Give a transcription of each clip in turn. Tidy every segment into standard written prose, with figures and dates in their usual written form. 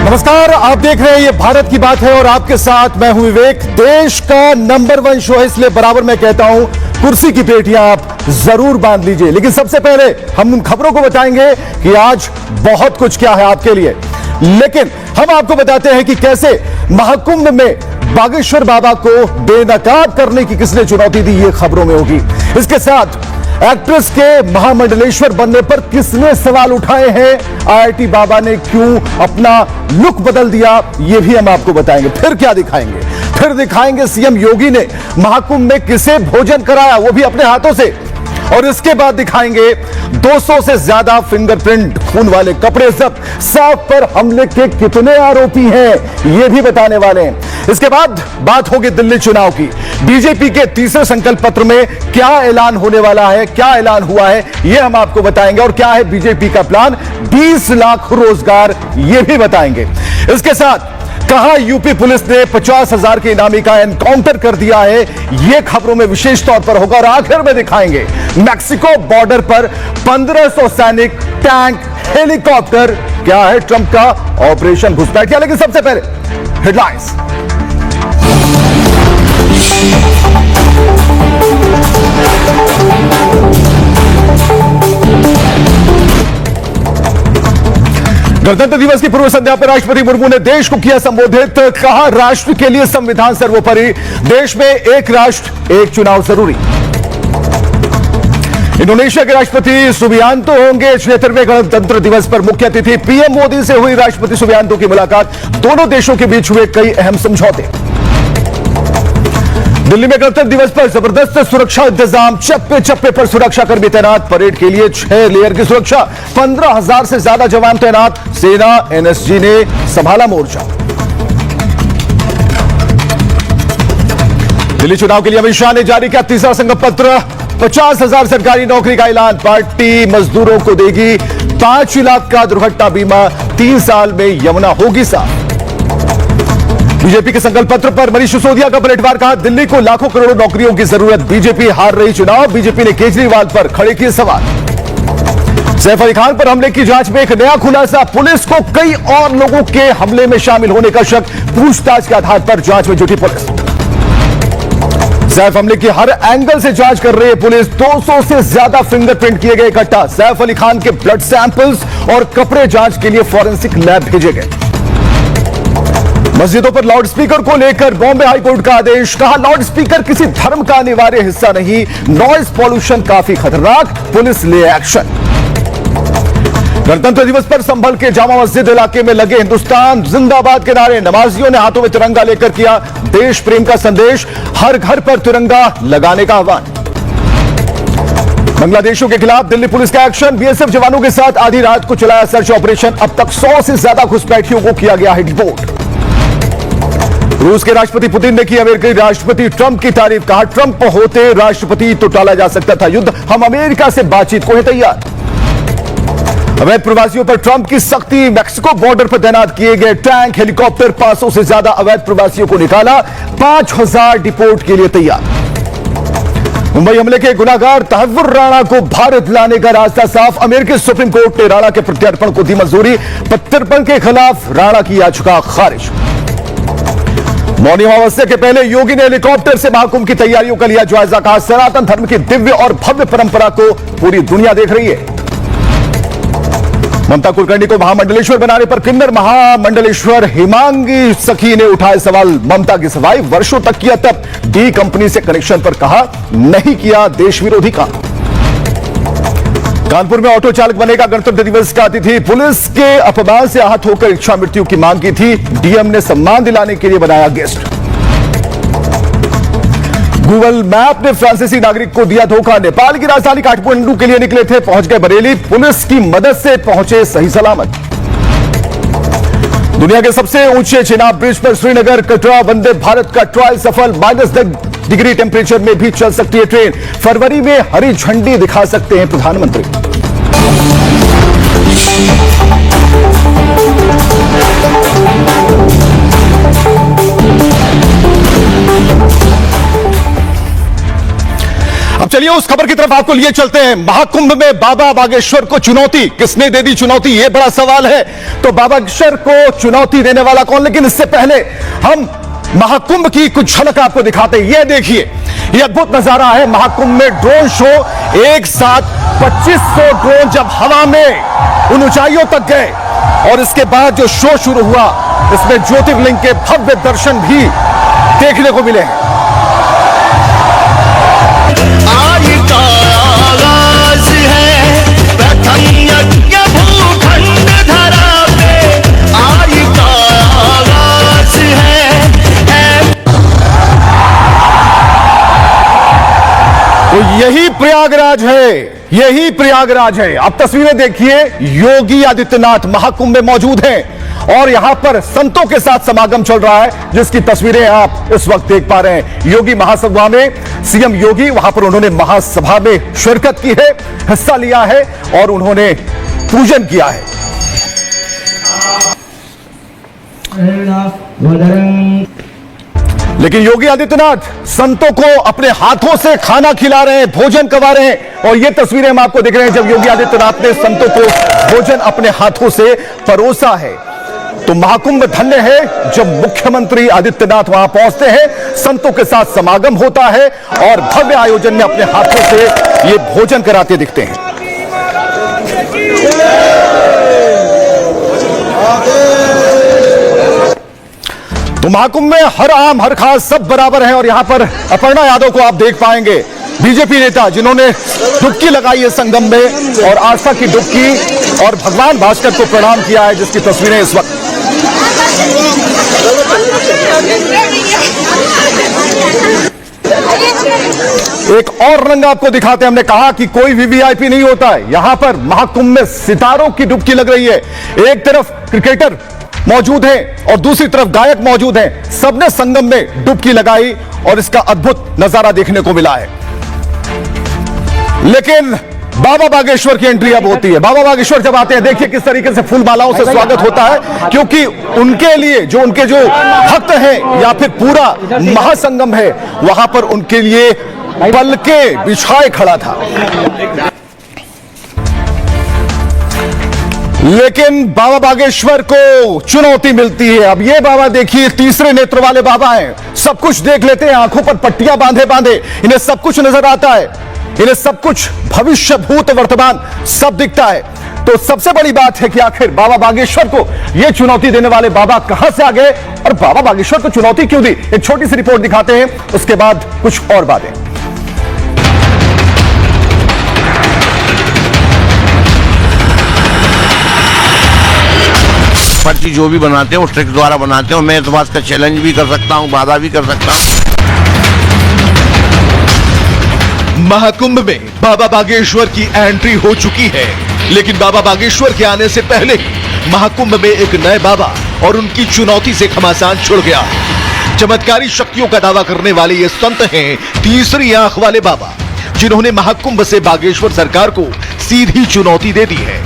नमस्कार, आप देख रहे हैं ये भारत की बात है और आपके साथ मैं हूं विवेक। देश का नंबर 1 शो है, इसलिए बराबर मैं कहता हूं कुर्सी की पेटियां आप जरूर बांध लीजिए। लेकिन सबसे पहले हम उन खबरों को बताएंगे कि आज बहुत कुछ क्या है आपके लिए। लेकिन हम आपको बताते हैं कि कैसे महाकुंभ में बागेश्वर बाबा को बेनकाब करने की किसने चुनौती दी, ये खबरों में होगी। इसके साथ एक्ट्रेस के महामंडलेश्वर बनने पर किसने सवाल उठाए हैं, आईआईटी बाबा ने क्यों अपना लुक बदल दिया, यह भी हम आपको बताएंगे। फिर क्या दिखाएंगे? फिर दिखाएंगे सीएम योगी ने महाकुंभ में किसे भोजन कराया, वो भी अपने हाथों से। और इसके बाद दिखाएंगे 200 से ज्यादा फिंगरप्रिंट खून वाले कपड़े जब्त, साफ पर हमले के कितने आरोपी हैं, यह भी बताने वाले हैं। इसके बाद बात होगी दिल्ली चुनाव की। बीजेपी के तीसरे संकल्प पत्र में क्या ऐलान होने वाला है, क्या ऐलान हुआ है, यह हम आपको बताएंगे। और क्या है बीजेपी का प्लान, 20 लाख रोजगार, यह भी बताएंगे। इसके साथ कहां यूपी पुलिस ने 50,000 के इनामी का एनकाउंटर कर दिया है, यह खबरों में विशेष तौर पर होगा। और आखिर में दिखाएंगे मैक्सिको बॉर्डर पर 1500 सैनिक, टैंक, हेलीकॉप्टर, क्या है ट्रंप का ऑपरेशन घुसपैठ। लेकिन सबसे पहले हेडलाइंस। गणतंत्र दिवस की पूर्व संध्या पर राष्ट्रपति मुर्मू ने देश को किया संबोधित। कहा राष्ट्र के लिए संविधान सर्वोपरि, देश में एक राष्ट्र एक चुनाव जरूरी। इंडोनेशिया के राष्ट्रपति सुबियांतो होंगे 76वें गणतंत्र दिवस पर मुख्य अतिथि। पीएम मोदी से हुई राष्ट्रपति सुबियांतो की मुलाकात, दोनों देशों के बीच हुए कई अहम समझौते। दिल्ली में गणतंत्र दिवस पर जबरदस्त सुरक्षा इंतजाम, चप्पे चप्पे पर सुरक्षा कर्मी तैनात। परेड के लिए 6 लेयर की सुरक्षा, 15,000 से ज्यादा जवान तैनात। सेना एनएसजी ने संभाला मोर्चा। दिल्ली चुनाव के लिए अमित शाह ने जारी किया तीसरा संकल्प पत्र। 50,000 सरकारी नौकरी का ऐलान, पार्टी मजदूरों को देगी 5 लाख का दुर्घटना बीमा, 3 साल में यमुना होगी साफ। बीजेपी के संकल्प पत्र पर मनीष सिसोदिया का पलटवार, कहा दिल्ली को लाखों करोड़ों नौकरियों की जरूरत, बीजेपी हार रही चुनाव। बीजेपी ने केजरीवाल पर खड़े किए सवाल। सैफ अली खान पर हमले की जांच में एक नया खुलासा, पुलिस को कई और लोगों के हमले में शामिल होने का शक, पूछताछ के आधार पर जांच में जुटी पुलिस। सैफ हमले की हर एंगल से जांच कर रही है पुलिस, 200 से ज्यादा फिंगरप्रिंट किए गए इकट्ठा। सैफ अली खान के ब्लड सैंपल्स और कपड़े जांच के लिए फॉरेंसिक लैब भेजे गए। मस्जिदों पर लाउडस्पीकर को लेकर बॉम्बे हाईकोर्ट का आदेश, कहा लाउडस्पीकर किसी धर्म का अनिवार्य हिस्सा नहीं, नॉइज पॉल्यूशन काफी खतरनाक, पुलिस ले एक्शन। गणतंत्र दिवस पर संभल के जामा मस्जिद इलाके में लगे हिंदुस्तान जिंदाबाद के नारे, नमाजियों ने हाथों में तिरंगा लेकर किया देश प्रेम का संदेश, हर घर पर तिरंगा लगाने का आह्वान। बांग्लादेशियों के खिलाफ दिल्ली पुलिस का एक्शन, बीएसएफ जवानों के साथ आधी रात को चलाया सर्च ऑपरेशन, अब तक 100 से ज्यादा घुसपैठियों को किया गया है डिपोर्ट। रूस के राष्ट्रपति पुतिन ने की अमेरिकी राष्ट्रपति ट्रंप की तारीफ, कहा ट्रंप होते राष्ट्रपति तो टाला जा सकता था युद्ध, हम अमेरिका से बातचीत को है तैयार। अवैध प्रवासियों पर ट्रंप की सख्ती, मैक्सिको बॉर्डर पर तैनात किए गए टैंक, हेलीकॉप्टर, 500 से ज्यादा अवैध प्रवासियों को निकाला, 5,000 डिपोर्ट के लिए तैयार। मुंबई हमले के गुनाहगार तहव्वुर राणा को भारत लाने का रास्ता साफ, अमेरिकी सुप्रीम कोर्ट ने राणा के प्रत्यर्पण को दी मंजूरी, प्रत्यर्पण के खिलाफ राणा की याचिका खारिज। मौनी अमावस्या के पहले योगी ने हेलीकॉप्टर से महाकुंभ की तैयारियों का लिया जायजा, कहा सनातन धर्म की दिव्य और भव्य परंपरा को पूरी दुनिया देख रही है। ममता कुलकर्णी को महामंडलेश्वर बनाने पर किन्नर महामंडलेश्वर हिमांगी सखी ने उठाए सवाल, ममता की सफाई वर्षों तक किया तब, डी कंपनी से कनेक्शन पर कहा नहीं किया देश विरोधी काम। कानपुर में ऑटो चालक बनेगा गणतंत्र दिवस का अतिथि, पुलिस के अपमान से आहत होकर इच्छा मृत्यु की मांग की थी, डीएम ने सम्मान दिलाने के लिए बनाया गेस्ट। गूगल मैप ने फ्रांसीसी नागरिक को दिया धोखा, नेपाल की राजधानी काठमांडू के लिए निकले थे, पहुंच गए बरेली, पुलिस की मदद से पहुंचे सही सलामत। दुनिया के सबसे ऊंचे चिनाब ब्रिज पर श्रीनगर कटरा वंदे भारत का ट्रायल सफल, -10 डिग्री टेंपरेचर में भी चल सकती है ट्रेन, फरवरी में हरी झंडी दिखा सकते हैं प्रधानमंत्री। अब चलिए उस खबर की तरफ आपको लिए चलते हैं। महाकुंभ में बाबा बागेश्वर को चुनौती, किसने दे दी चुनौती, यह बड़ा सवाल है। तो बाबा बागेश्वर को चुनौती देने वाला कौन? लेकिन इससे पहले हम महाकुंभ की कुछ झलक आपको दिखाते हैं। यह देखिए, यह अद्भुत नजारा है महाकुंभ में ड्रोन शो। एक साथ 2500 ड्रोन जब हवा में उन ऊंचाइयों तक गए और इसके बाद जो शो शुरू हुआ, इसमें ज्योतिर्लिंग के भव्य दर्शन भी देखने को मिले हैं। तो यही प्रयागराज है, यही प्रयागराज है। अब तस्वीरें देखिए, योगी आदित्यनाथ महाकुंभ में मौजूद हैं और यहां पर संतों के साथ समागम चल रहा है, जिसकी तस्वीरें आप इस वक्त देख पा रहे हैं। योगी महासभा में सीएम योगी वहां पर उन्होंने महासभा में शिरकत की है, हिस्सा लिया है और उन्होंने पूजन किया है। लेकिन योगी आदित्यनाथ संतों को अपने हाथों से खाना खिला रहे हैं, भोजन करवा रहे हैं और ये तस्वीरें हम आपको दिख रहे हैं जब योगी आदित्यनाथ ने संतों को भोजन अपने हाथों से परोसा है। तो महाकुंभ धन्य है जब मुख्यमंत्री आदित्यनाथ वहां पहुंचते हैं, संतों के साथ समागम होता है और भव्य आयोजन में अपने हाथों से ये भोजन कराते दिखते हैं। तो महाकुंभ में हर आम हर खास सब बराबर है और यहां पर अपर्णा यादव को आप देख पाएंगे, बीजेपी नेता जिन्होंने डुबकी लगाई है संगम में और आस्था की डुबकी और भगवान भास्कर को प्रणाम किया है, जिसकी तस्वीरें इस वक्त। एक और रंग आपको दिखाते हैं। हमने कहा कि कोई भी वीआईपी नहीं होता है, यहां पर महाकुंभ में सितारों की डुबकी लग रही है। एक तरफ क्रिकेटर मौजूद हैं और दूसरी तरफ गायक मौजूद हैं, सबने संगम में डुबकी लगाई और इसका अद्भुत नजारा देखने को मिला है। लेकिन बाबा बागेश्वर की एंट्री अब होती है। बाबा बागेश्वर जब आते हैं, देखिए किस तरीके से फूल मालाओं से स्वागत होता है, क्योंकि उनके लिए जो उनके जो भक्त हैं या फिर पूरा महासंगम है, वहां पर उनके लिए पलके बिछाए खड़ा था। लेकिन बाबा बागेश्वर को चुनौती मिलती है। अब ये बाबा देखिए, तीसरे नेत्र वाले बाबा हैं, सब कुछ देख लेते हैं, आंखों पर पट्टियां बांधे बांधे, इन्हें सब कुछ नजर आता है, इन्हें सब कुछ भविष्य भूत वर्तमान सब दिखता है। तो सबसे बड़ी बात है कि आखिर बाबा बागेश्वर को यह चुनौती देने वाले बाबा कहां से आ गए और बाबा बागेश्वर को चुनौती क्यों दी, एक छोटी सी रिपोर्ट दिखाते हैं, उसके बाद कुछ और बातें। पर्ची जो भी बनाते हैं वो ट्रिक द्वारा बनाते हैं। मैं इस बात का चैलेंज भी कर सकता हूं, बाधा भी कर सकता हूं। महाकुंभ में बाबा बागेश्वर की एंट्री हो चुकी है, लेकिन बाबा बागेश्वर के आने से पहले ही महाकुंभ में एक नए बाबा और उनकी चुनौती से घमासान छुड़ गया। चमत्कारी शक्तियों का दावा करने वाले ये संत हैं तीसरी आंख वाले बाबा, जिन्होंने महाकुंभ से बागेश्वर सरकार को सीधी चुनौती दे दी है।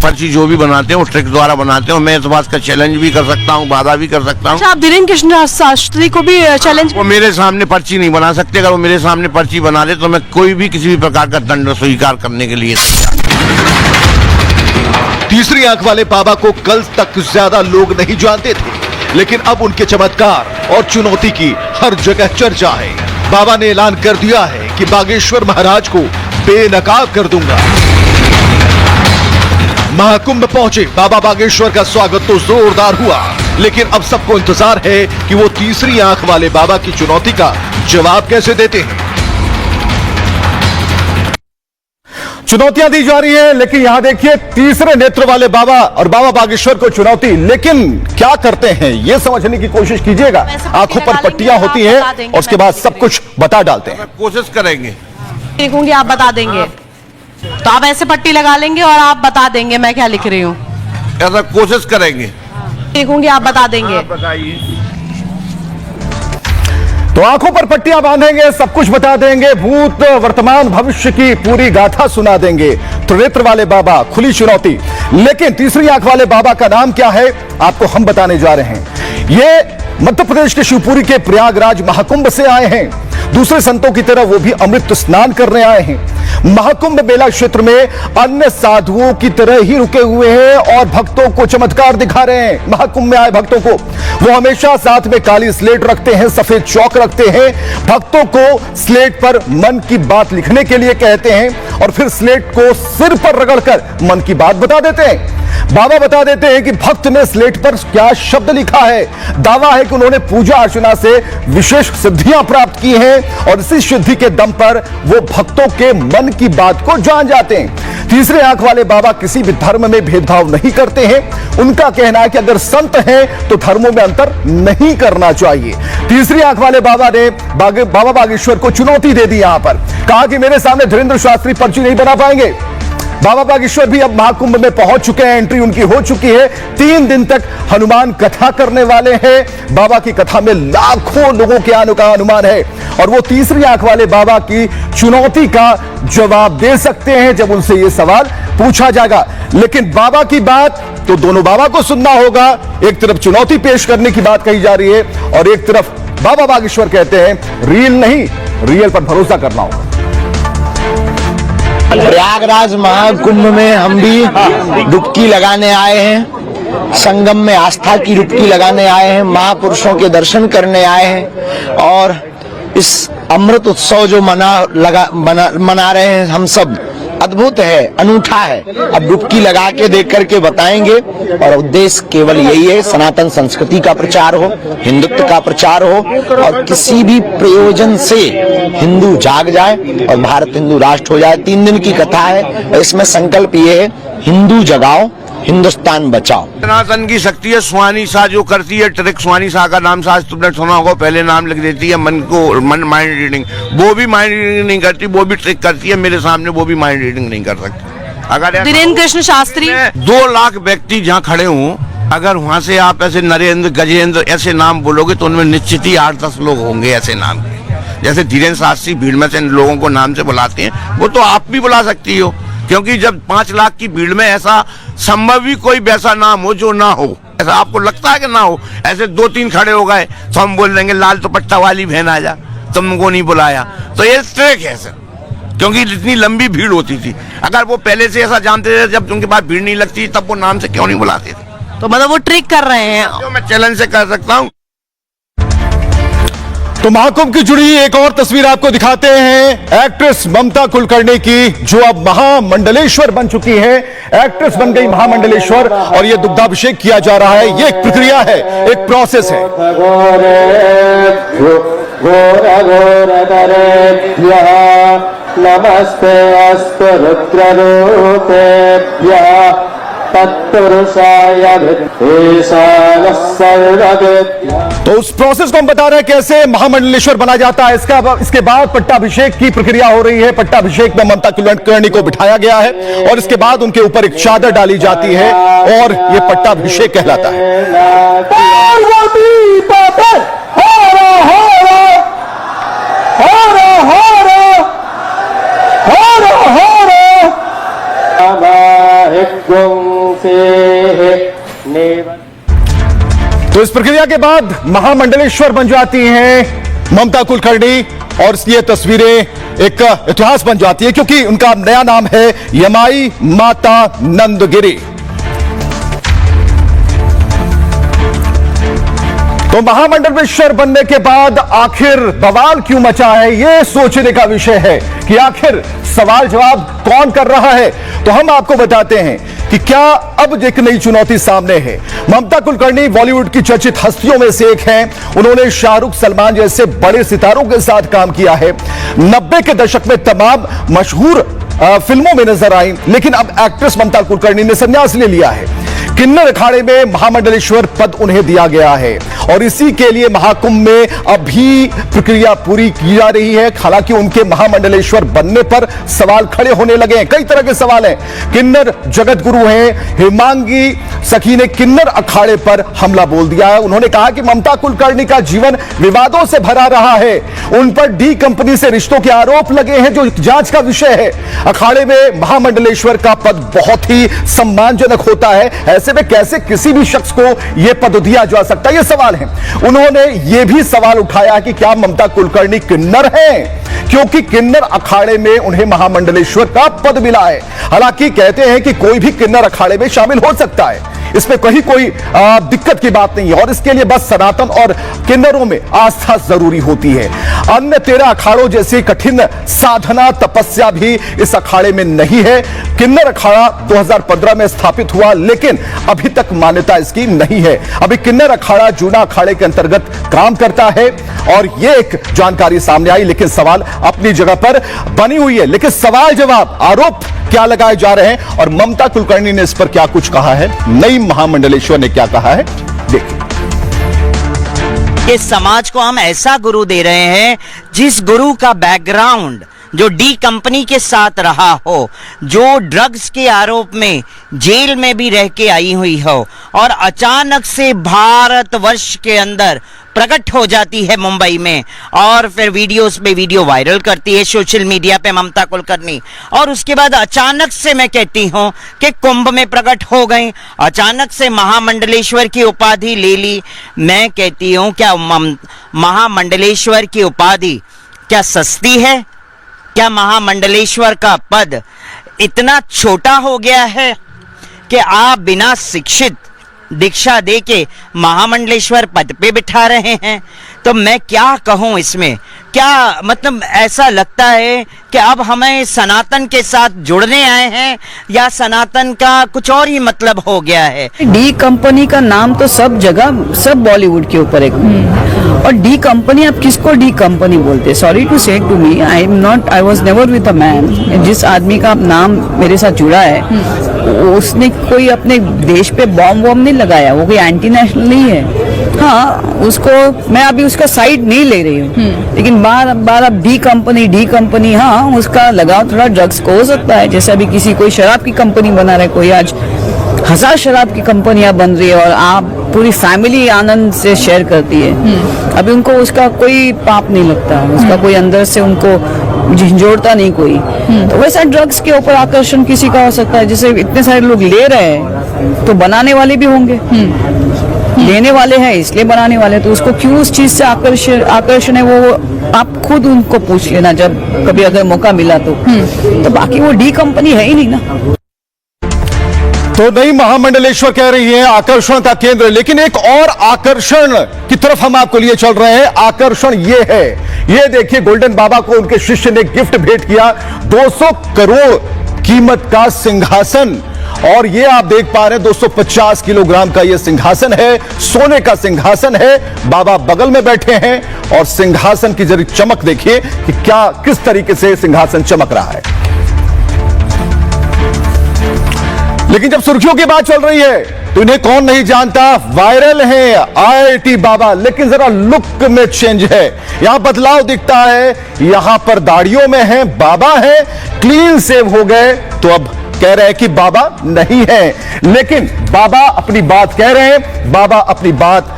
पर्ची जो भी बनाते हैं वो ट्रिक द्वारा बनाते हैं। मैं इस बात का चैलेंज भी कर सकता हूं, बाधा भी कर सकता हूं। आप धीरेन्द्र कृष्ण शास्त्री को भी चैलेंज? वो मेरे सामने पर्ची नहीं बना सकते। अगर वो मेरे सामने पर्ची बना ले तो मैं कोई भी किसी भी प्रकार का दंड स्वीकार करने के लिए तैयार। तीसरी आंख वाले बाबा को कल तक ज्यादा लोग नहीं जानते थे, लेकिन अब उनके चमत्कार और चुनौती की हर जगह चर्चा है। बाबा ने ऐलान कर दिया है कि बागेश्वर महाराज को बेनकाब कर दूंगा। महाकुंभ पहुंचे बाबा बागेश्वर का स्वागत तो जोरदार हुआ, लेकिन अब सबको इंतजार है कि वो तीसरी आंख वाले बाबा की चुनौती का जवाब कैसे देते हैं। चुनौतियां दी जा रही है, लेकिन यहां देखिए तीसरे नेत्र वाले बाबा और बाबा बागेश्वर को चुनौती, लेकिन क्या करते हैं ये समझने की कोशिश कीजिएगा। आंखों पर पट्टियां होती हैं और उसके बाद सब कुछ बता डालते हैं। कोशिश करेंगे, देखूंगी आप बता देंगे, तो आप ऐसे पट्टी लगा लेंगे और आप बता देंगे मैं क्या लिख रही हूँ। ऐसा कोशिश करेंगे, देखूंगी आप बता देंगे। बताइए। तो आंखों पर पट्टियां बांधेंगे, सब कुछ बता देंगे, भूत वर्तमान भविष्य की पूरी गाथा सुना देंगे। त्रिनेत्र वाले बाबा, खुली चुनौती। लेकिन तीसरी आंख वाले बाबा का नाम क्या है आपको हम बताने जा रहे हैं। ये मध्य प्रदेश के शिवपुरी के प्रयागराज महाकुंभ से आए हैं। दूसरे संतों की तरह वो भी अमृत स्नान करने आए हैं। महाकुंभ मेला क्षेत्र में अन्य साधुओं की तरह ही रुके हुए हैं और भक्तों को चमत्कार दिखा रहे हैं। महाकुंभ में आए भक्तों को वो हमेशा साथ में काली स्लेट रखते हैं, सफेद चौक रखते हैं, भक्तों को स्लेट पर मन की बात लिखने के लिए कहते हैं और फिर स्लेट को सिर पर रगड़कर मन की बात बता देते हैं। बाबा बता देते हैं कि भक्त ने स्लेट पर क्या शब्द लिखा है। दावा है कि उन्होंने पूजा अर्चना से विशेष सिद्धियां प्राप्त की हैं और इसी सिद्धि के दम पर वो भक्तों के मन की बात को जान जाते हैं। तीसरे आंख वाले बाबा किसी भी धर्म में भेदभाव नहीं करते हैं। उनका कहना है कि अगर संत हैं तो धर्मों में अंतर नहीं करना चाहिए। तीसरी आंख वाले बाबा ने बाबा बागेश्वर को चुनौती दे दी। यहां पर कहा कि मेरे सामने धीरेन्द्र शास्त्री पर्ची नहीं बना पाएंगे। बाबा बागेश्वर भी अब महाकुंभ में पहुंच चुके हैं, एंट्री उनकी हो चुकी है। 3 दिन तक हनुमान कथा करने वाले हैं। बाबा की कथा में लाखों लोगों के आने का अनुमान है और वो तीसरी आंख वाले बाबा की चुनौती का जवाब दे सकते हैं जब उनसे ये सवाल पूछा जाएगा। लेकिन बाबा की बात तो दोनों बाबा को सुनना होगा। एक तरफ चुनौती पेश करने की बात कही जा रही है और एक तरफ बाबा बागेश्वर कहते हैं रियल नहीं, रियल पर भरोसा करना होगा। प्रयागराज महाकुंभ में हम भी डुबकी लगाने आए हैं, संगम में आस्था की डुबकी लगाने आए हैं, महापुरुषों के दर्शन करने आए हैं और इस अमृत उत्सव जो मना रहे हैं हम सब, अद्भुत है, अनूठा है। अब डुबकी लगा के देख करके बताएंगे और उद्देश्य केवल यही है, सनातन संस्कृति का प्रचार हो, हिंदुत्व का प्रचार हो और किसी भी प्रयोजन से हिंदू जाग जाए और भारत हिंदू राष्ट्र हो जाए। 3 दिन की कथा है, इसमें संकल्प ये है, हिंदू जगाओ, हिंदुस्तान बचाओ। सनातन की शक्ति है सुहानी शाह जो करती है ट्रिक। सुहानी शाह का नाम शायद तुमने सुना होगा, पहले नाम लिख देती है मन माइंड रीडिंग। वो भी माइंड रीडिंग नहीं करती, वो भी ट्रिक करती है। मेरे सामने वो भी माइंड रीडिंग नहीं कर सकती। अगर धीरेन्द्र कृष्ण शास्त्री 2 लाख व्यक्ति जहाँ खड़े हों, अगर वहां से आप ऐसे नरेंद्र गजेंद्र ऐसे नाम बोलोगे तो उनमें निश्चित ही 8-10 लोग होंगे ऐसे नाम के। जैसे धीरेन्द्र शास्त्री भीड़ में से लोगों को नाम से बुलाते हैं, वो तो आप भी बुला सकती हो, क्योंकि जब 5 लाख की भीड़ में ऐसा संभव ही कोई वैसा नाम हो जो ना हो। ऐसा आपको लगता है कि ना हो? ऐसे 2-3 खड़े हो गए तो हम बोल देंगे लाल दुपट्टा वाली बहन आ जा, तुमको नहीं बुलाया। तो ये ट्रिक है सर, क्योंकि इतनी लंबी भीड़ होती थी। अगर वो पहले से ऐसा जानते थे, जब उनके पास भीड़ नहीं लगती तब वो नाम से क्यों नहीं बुलाते थे? तो मतलब वो ट्रिक कर रहे हैं। जो मैं चैलेंज से कर सकता हूँ। तो महाकुंभ की जुड़ी एक और तस्वीर आपको दिखाते हैं, एक्ट्रेस ममता कुलकर्णी की, जो अब महामंडलेश्वर बन चुकी है। एक्ट्रेस बन गई महामंडलेश्वर और यह दुग्धाभिषेक किया जा रहा है। यह एक प्रक्रिया है, एक प्रोसेस है। नमस्ते अस्तु रुद्ररूपेभ्यः तत्पुरुषाय तो उस प्रोसेस को हम बता रहे हैं कैसे महामंडलेश्वर बना जाता है। इसके बाद पट्टाभिषेक की प्रक्रिया हो रही है। पट्टाभिषेक में ममता कुलकर्णी को बिठाया गया है और इसके बाद उनके ऊपर एक चादर डाली जाती है और यह पट्टाभिषेक कहलाता है। तो इस प्रक्रिया के बाद महामंडलेश्वर बन जाती हैं ममता कुलकर्णी और ये तस्वीरें एक इतिहास बन जाती है, क्योंकि उनका नया नाम है यमाई माता नंदगिरी। तो महामंडलेश्वर बनने के बाद आखिर बवाल क्यों मचा है, यह सोचने का विषय है कि आखिर सवाल जवाब कौन कर रहा है। तो हम आपको बताते हैं कि क्या अब एक नई चुनौती सामने है। ममता कुलकर्णी बॉलीवुड की चर्चित हस्तियों में से एक हैं। उन्होंने शाहरुख, सलमान जैसे बड़े सितारों के साथ काम किया है। 90 के दशक में तमाम मशहूर फिल्मों में नजर आई, लेकिन अब एक्ट्रेस ममता कुलकर्णी ने संन्यास ले लिया है। किन्नर अखाड़े में महामंडलेश्वर पद उन्हें दिया गया है और इसी के लिए महाकुंभ में अभी प्रक्रिया पूरी की जा रही है। हालांकि उनके महामंडलेश्वर बनने पर सवाल खड़े होने लगे हैं, कई तरह के सवाल हैं। किन्नर जगत गुरु हैं हेमांगी सखी ने किन्नर अखाड़े पर हमला बोल दिया है। उन्होंने कहा कि ममता कुलकर्णी का जीवन विवादों से भरा रहा है, उन पर डी कंपनी से रिश्तों के आरोप लगे हैं जो जांच का विषय है। अखाड़े में महामंडलेश्वर का पद बहुत ही सम्मानजनक होता है, ऐसे ऐसे में कैसे किसी भी शख्स को यह पद दिया जा सकता है, यह सवाल है। उन्होंने यह भी सवाल उठाया कि क्या ममता कुलकर्णी किन्नर हैं, क्योंकि किन्नर अखाड़े में उन्हें महामंडलेश्वर का पद मिला है। हालांकि कहते हैं कि कोई भी किन्नर अखाड़े में शामिल हो सकता है, इसमें कहीं कोई दिक्कत की बात नहीं है, और इसके लिए बस सनातन और किन्नरों में आस्था जरूरी होती है। अन्य 13 अखाड़ों जैसी कठिन साधना तपस्या भी इस अखाड़े में नहीं है। किन्नर अखाड़ा 2015 में स्थापित हुआ, लेकिन अभी तक मान्यता इसकी नहीं है। अभी किन्नर अखाड़ा जूना अखाड़े के अंतर्गत काम करता है, और यह एक जानकारी सामने आई, लेकिन सवाल अपनी जगह पर बनी हुई है। लेकिन सवाल जवाब आरोप क्या लगाए जा रहे हैं, और ममता कुलकर्णी ने इस पर क्या कुछ कहा है, नई महामंडलेश्वर ने क्या कहा है, देखिए। इस समाज को हम ऐसा गुरु दे रहे हैं जिस गुरु का बैकग्राउंड जो डी कंपनी के साथ रहा हो, जो ड्रग्स के आरोप में जेल में भी रह के आई हुई हो, और अचानक से भारतवर्ष के अंदर प्रकट हो जाती है मुंबई में, और फिर वीडियोस पे वीडियो वायरल करती है सोशल मीडिया पे ममता कुलकर्णी, और उसके बाद अचानक से मैं कहती हूँ कि कुंभ में प्रकट हो गई, अचानक से महामंडलेश्वर की उपाधि ले ली। मैं कहती हूँ क्या महामंडलेश्वर की उपाधि क्या सस्ती है? क्या महामंडलेश्वर का पद इतना छोटा हो गया है कि आप बिना शिक्षित दीक्षा देके महामंडलेश्वर पद पे बिठा रहे हैं? तो मैं क्या कहूं इसमें, क्या मतलब ऐसा लगता है कि अब हमें सनातन के साथ जुड़ने आए हैं, या सनातन का कुछ और ही मतलब हो गया है? डी कंपनी का नाम तो सब जगह, सब बॉलीवुड के ऊपर है, और डी कंपनी, आप किसको डी कंपनी बोलते? Sorry to say to me, I was never with a man. जिस आदमी का नाम मेरे साथ जुड़ा है, उसने कोई अपने देश पे बॉम्ब वॉम्ब नहीं लगाया, वो कोई एंटी नेशनल नहीं है। हाँ, उसको मैं अभी उसका साइड नहीं ले रही हूँ, लेकिन बार बार अब डी कंपनी, हाँ उसका लगाव थोड़ा ड्रग्स को हो सकता है। जैसे अभी किसी कोई शराब की कंपनी बना रहा है, कोई आज 1000 शराब की कंपनियां बन रही है, और आप पूरी फैमिली आनंद से शेयर करती है। अभी उनको उसका कोई पाप नहीं लगता, उसका कोई अंदर से उनको झंझोड़ता नहीं कोई। तो वैसा ड्रग्स के ऊपर आकर्षण किसी का हो सकता है। जैसे इतने सारे लोग ले रहे हैं, तो बनाने वाले भी होंगे, लेने वाले हैं इसलिए बनाने वाले, तो उसको क्यों उस चीज से आकर्षण है, वो आप खुद उनको पूछ लेना जब कभी अगर मौका मिला तो बाकी वो डी कंपनी है ही नहीं ना। तो नई महामंडलेश्वर कह रही है आकर्षण का केंद्र, लेकिन एक और आकर्षण की तरफ हम आपको लिए चल रहे हैं। आकर्षण ये है, ये देखिए, गोल्डन बाबा को उनके शिष्य ने गिफ्ट भेंट किया 200 करोड़ कीमत का सिंहासन, और ये आप देख पा रहे हैं 250 किलोग्राम का ये सिंहासन है, सोने का सिंहासन है। बाबा बगल में बैठे हैं, और सिंहासन की जरी चमक देखिए कि क्या किस तरीके से सिंहासन चमक रहा है। लेकिन जब सुर्खियों की बात चल रही है तो इन्हें कौन नहीं जानता, वायरल है IIT बाबा, लेकिन जरा लुक में चेंज है, यहां बदलाव दिखता है। यहां पर दाढ़ियों में है, बाबा है, क्लीन सेव हो गए, तो अब कह रहे हैं कि बाबा नहीं है। लेकिन बाबा अपनी बात कह रहे हैं, बाबा अपनी बात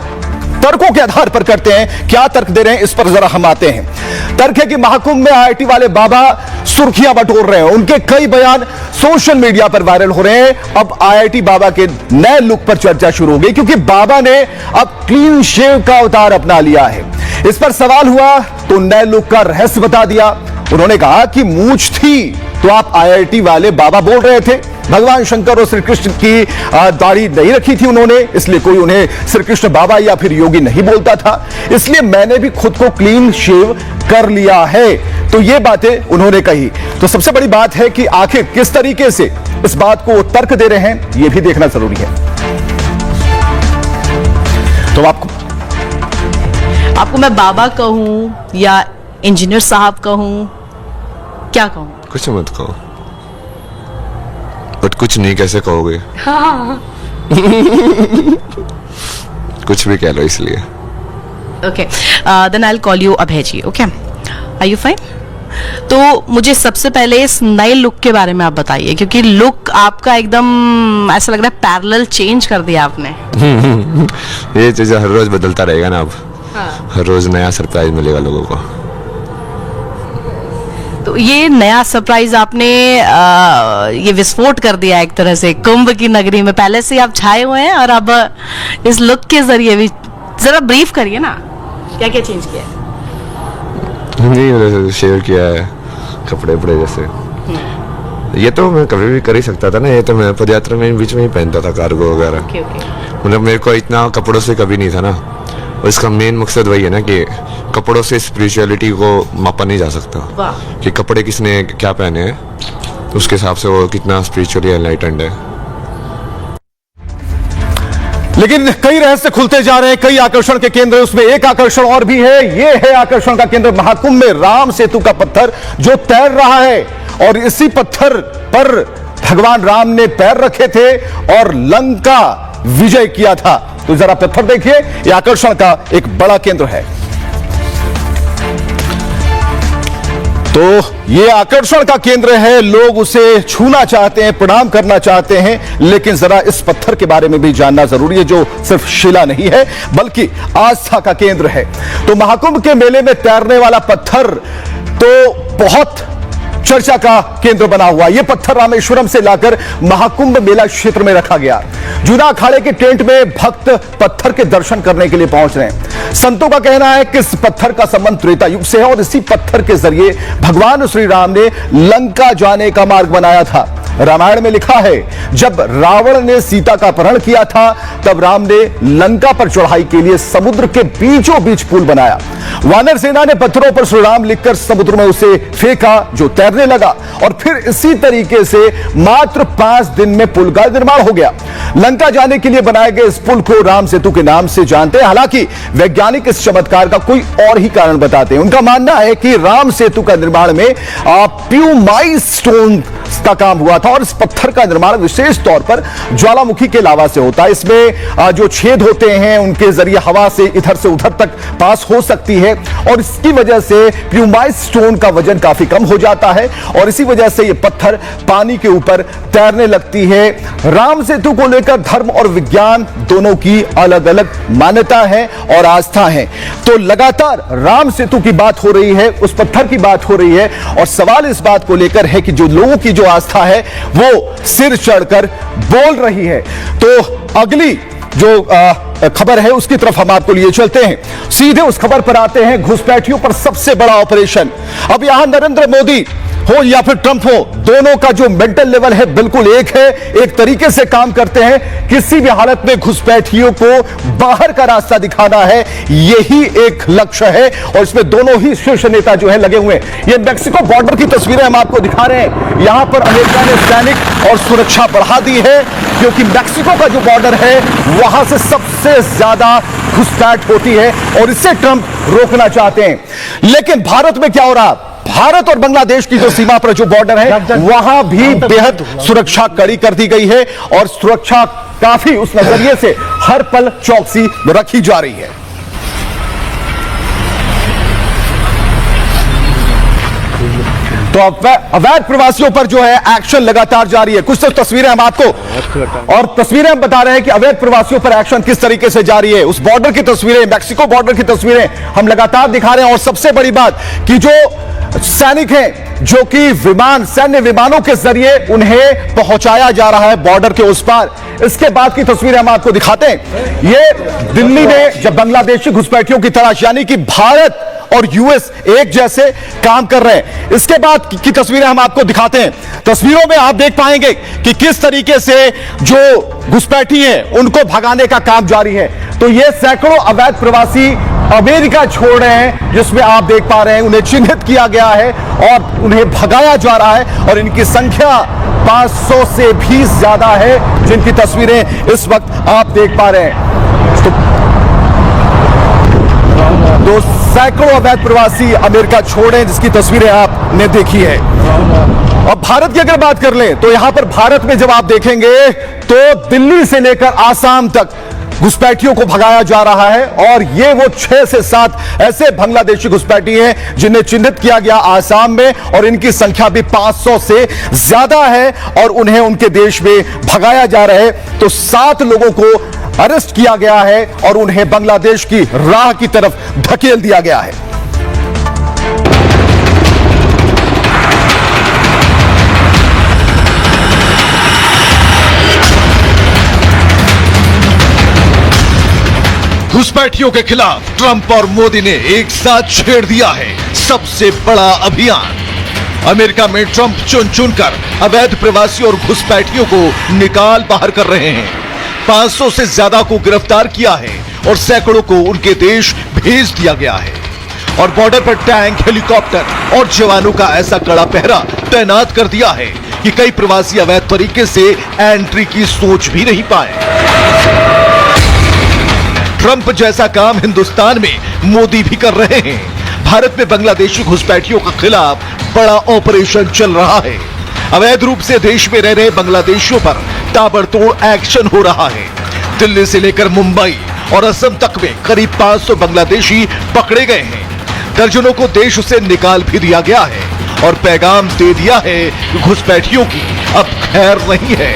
तर्कों के आधार पर करते हैं। क्या तर्क दे रहे हैं इस पर जरा हम आते हैं। तर्क है कि महाकुंभ में IIT वाले बाबा सुर्खियां बटोर रहे हैं, उनके कई बयान सोशल मीडिया पर वायरल हो रहे हैं। अब IIT बाबा के नए लुक पर चर्चा शुरू हो गई, क्योंकि बाबा ने अब क्लीन शेव का अवतार अपना लिया है। इस पर सवाल हुआ तो नए लुक का रहस्य बता दिया। उन्होंने कहा कि मूंछ थी तो आप IIT वाले बाबा बोल रहे थे, भगवान शंकर और श्री कृष्ण की दाढ़ी नहीं रखी थी उन्होंने, इसलिए कोई उन्हें श्री कृष्ण बाबा या फिर योगी नहीं बोलता था, इसलिए मैंने भी खुद को क्लीन शेव कर लिया है। तो ये बातें उन्होंने कही। तो सबसे बड़ी बात है कि आखिर किस तरीके से इस बात को तर्क दे रहे हैं, यह भी देखना जरूरी है। तो आपको मैं बाबा कहूं या इंजीनियर साहब कहूं, क्या कहूं? कुछ मत कहो, बट कुछ नहीं कैसे कहोगे? कुछ भी कह लो इसलिए। Okay, then I will call you Abhay ji. Okay, are you fine? तो मुझे सबसे पहले इस नए लुक के बारे में आप बताइए, क्योंकि लुक आपका एकदम ऐसा लग रहा है पैरेलल चेंज कर दिया आपने। ये चीज़ हर रोज बदलता रहेगा ना, अब हर रोज नया सरप्राइज मिलेगा लोगों को। तो ये नया सरप्राइज आपने ये विस्फोट कर दिया एक तरह से कुंभ की नगरी में। पहले से आप छाए हुए हैं और अब इस लुक के जरिए भी जरा ब्रीफ करिए ना, क्या क्या चेंज किया है? नहीं, शेयर किया है कपड़े वपड़े जैसे। ये तो मैं कभी भी कर ही सकता था ना, ये तो मैं पदयात्रा में बीच में ही पहनता था कार्गो वगैरह। मतलब मेरे को इतना कपड़ों से कभी नहीं था ना, और इसका मेन मकसद वही है ना कि कपड़ों से स्पिरिचुअलिटी को मापा नहीं जा सकता कि कपड़े किसने क्या पहने हैं, तो उसके हिसाब से वो कितना स्पिरिचुअली एनलाइटेंड है। लेकिन कई रहस्य खुलते जा रहे हैं, कई आकर्षण के केंद्र, उसमें एक आकर्षण और भी है। यह है आकर्षण का केंद्र महाकुंभ में राम सेतु का पत्थर जो तैर रहा है, और इसी पत्थर पर भगवान राम ने पैर रखे थे और लंका विजय किया था। तो जरा पत्थर देखिए, यह आकर्षण का एक बड़ा केंद्र है। तो यह आकर्षण का केंद्र है, लोग उसे छूना चाहते हैं, प्रणाम करना चाहते हैं, लेकिन जरा इस पत्थर के बारे में भी जानना जरूरी है, जो सिर्फ शिला नहीं है बल्कि आस्था का केंद्र है। तो महाकुंभ के मेले में तैरने वाला पत्थर तो बहुत चर्चा का केंद्र बना हुआ। यह पत्थर रामेश्वरम से लाकर महाकुंभ मेला क्षेत्र में रखा गया। जूना अखाड़े के टेंट में भक्त पत्थर के दर्शन करने के लिए पहुंच रहे हैं। संतों का कहना है कि इस पत्थर का संबंध त्रेता युग से है और इसी पत्थर के जरिए भगवान श्री राम ने लंका जाने का मार्ग बनाया था। रामायण में लिखा है, जब रावण ने सीता का अपहरण किया था तब राम ने लंका पर चढ़ाई के लिए समुद्र के बीचों बीच पुल बनाया। वानर सेना ने पत्थरों पर श्री राम लिखकर समुद्र में उसे फेंका, जो तैरने लगा, और फिर इसी तरीके से मात्र 5 दिन में पुल का निर्माण हो गया। लंका जाने के लिए बनाए गए इस पुल को राम सेतु के नाम से जानते हैं। हालांकि वैज्ञानिक इस चमत्कार का कोई और ही कारण बताते हैं। उनका मानना है कि राम सेतु का निर्माण में प्यूमाइस स्टोन का काम हुआ था, और इस पत्थर का निर्माण विशेष तौर पर ज्वालामुखी के लावा से होता है। इसमें जो छेद होते हैं उनके जरिए हवा से इधर से उधर तक पास हो सकती है, और इसकी वजह से प्यूमाइस स्टोन का वजन काफी कम हो जाता है, और इसी वजह से यह पत्थर पानी के ऊपर तैरने लगती है। राम सेतु को लेकर धर्म और विज्ञान दोनों की अलग अलग मान्यता है और आस्था है। तो लगातार राम सेतु की बात हो रही है, उस पत्थर की बात हो रही है, और सवाल इस बात को लेकर है कि जो लोगों की जो आस्था है वो सिर चढ़कर बोल रही है। तो अगली जो खबर है उसकी तरफ हम आपको लिए चलते हैं। सीधे उस खबर पर आते हैं, घुसपैठियों पर सबसे बड़ा ऑपरेशन। अब यहां नरेंद्र मोदी हो या फिर ट्रंप हो, दोनों का जो मेंटल लेवल है बिल्कुल एक है, एक तरीके से काम करते हैं। किसी भी हालत में घुसपैठियों को बाहर का रास्ता दिखाना है, यही एक लक्ष्य है, और इसमें दोनों ही शीर्ष नेता जो है लगे हुए हैं। ये मैक्सिको बॉर्डर की तस्वीरें हम आपको दिखा रहे हैं। यहां पर अमेरिका ने सैनिक और सुरक्षा बढ़ा दी है, क्योंकि मैक्सिको का जो बॉर्डर है वहां से सबसे ज्यादा घुसपैठ होती है, और इससे ट्रंप रोकना चाहते हैं। लेकिन भारत में क्या हो रहा? भारत और बांग्लादेश की जो सीमा पर जो बॉर्डर है वहां भी बेहद सुरक्षा कड़ी कर दी गई है, और सुरक्षा काफी उस नजरिए से हर पल चौकसी रखी जा रही है। तो अवैध प्रवासियों पर जो है एक्शन लगातार जारी है। कुछ तो तस्वीरें हम आपको और तस्वीरें हम बता रहे हैं कि अवैध प्रवासियों पर एक्शन किस तरीके से जारी है। उस बॉर्डर की तस्वीरें, मैक्सिको बॉर्डर की तस्वीरें हम लगातार दिखा रहे हैं। और सबसे बड़ी बात कि जो सैनिक हैं, जो कि विमान, सैन्य विमानों के जरिए उन्हें पहुंचाया जा रहा है बॉर्डर के उस पार। इसके बाद की तस्वीरें हम आपको दिखाते हैं। ये दिल्ली में जब बांग्लादेशी घुसपैठियों की तलाश, यानी कि भारत और यूएस एक जैसे काम कर रहे हैं, इसके बाद की तस्वीरें हम आपको दिखाते हैं। तस्वीरों में आप देख पाएंगे कि किस तरीके से जो घुसपैठी हैं उनको भगाने का काम जारी है। तो ये सैकड़ों अवैध प्रवासी अमेरिका छोड़ रहे हैं, जिसमें आप देख पा रहे हैं उन्हें चिन्हित किया गया है और उन्हें भगाया जा रहा है, और इनकी संख्या 500 से भी ज्यादा है, जिनकी तस्वीरें इस वक्त आप देख पा रहे हैं। तो सैकड़ों अवैध प्रवासी अमेरिका छोड़े, जिसकी तस्वीरें आपने देखी है। अब भारत की अगर बात कर लें तो यहां पर भारत में जब आप देखेंगे तो दिल्ली से लेकर आसाम तक घुसपैठियों को भगाया जा रहा है, और ये वो 6 से 7 ऐसे बांग्लादेशी घुसपैठी हैं जिन्हें चिन्हित किया गया आसाम में, और इनकी संख्या भी 500 से ज्यादा है, और उन्हें उनके देश में भगाया जा रहा है। तो 7 लोगों को अरेस्ट किया गया है और उन्हें बांग्लादेश की राह की तरफ धकेल दिया गया है। घुसपैठियों के खिलाफ ट्रंप और मोदी ने एक साथ छेड़ दिया है सबसे बड़ा अभियान। अमेरिका में ट्रंप चुन चुनकर अवैध प्रवासी और घुसपैठियों को निकाल बाहर कर रहे हैं। 500 से ज्यादा को गिरफ्तार किया है और सैकड़ों को उनके देश भेज दिया गया है। और बॉर्डर पर टैंक, हेलीकॉप्टर और जवानों का ऐसा कड़ा पहरा तैनात कर दिया है कि कई प्रवासी अवैध तरीके से एंट्री की सोच भी नहीं पाए। ट्रंप जैसा काम हिंदुस्तान में मोदी भी कर रहे हैं। भारत में बांग्लादेशी घुसपैठियों के खिलाफ बड़ा ऑपरेशन चल रहा है। अवैध रूप से देश में रह रहे बांग्लादेशियों पर ताबड़तोड़ एक्शन हो रहा है। दिल्ली से लेकर मुंबई और असम तक में करीब 500 बांग्लादेशी पकड़े गए हैं। दर्जनों को देश से निकाल भी दिया गया है और पैगाम दे दिया है कि घुसपैठियों की अब खैर नहीं है।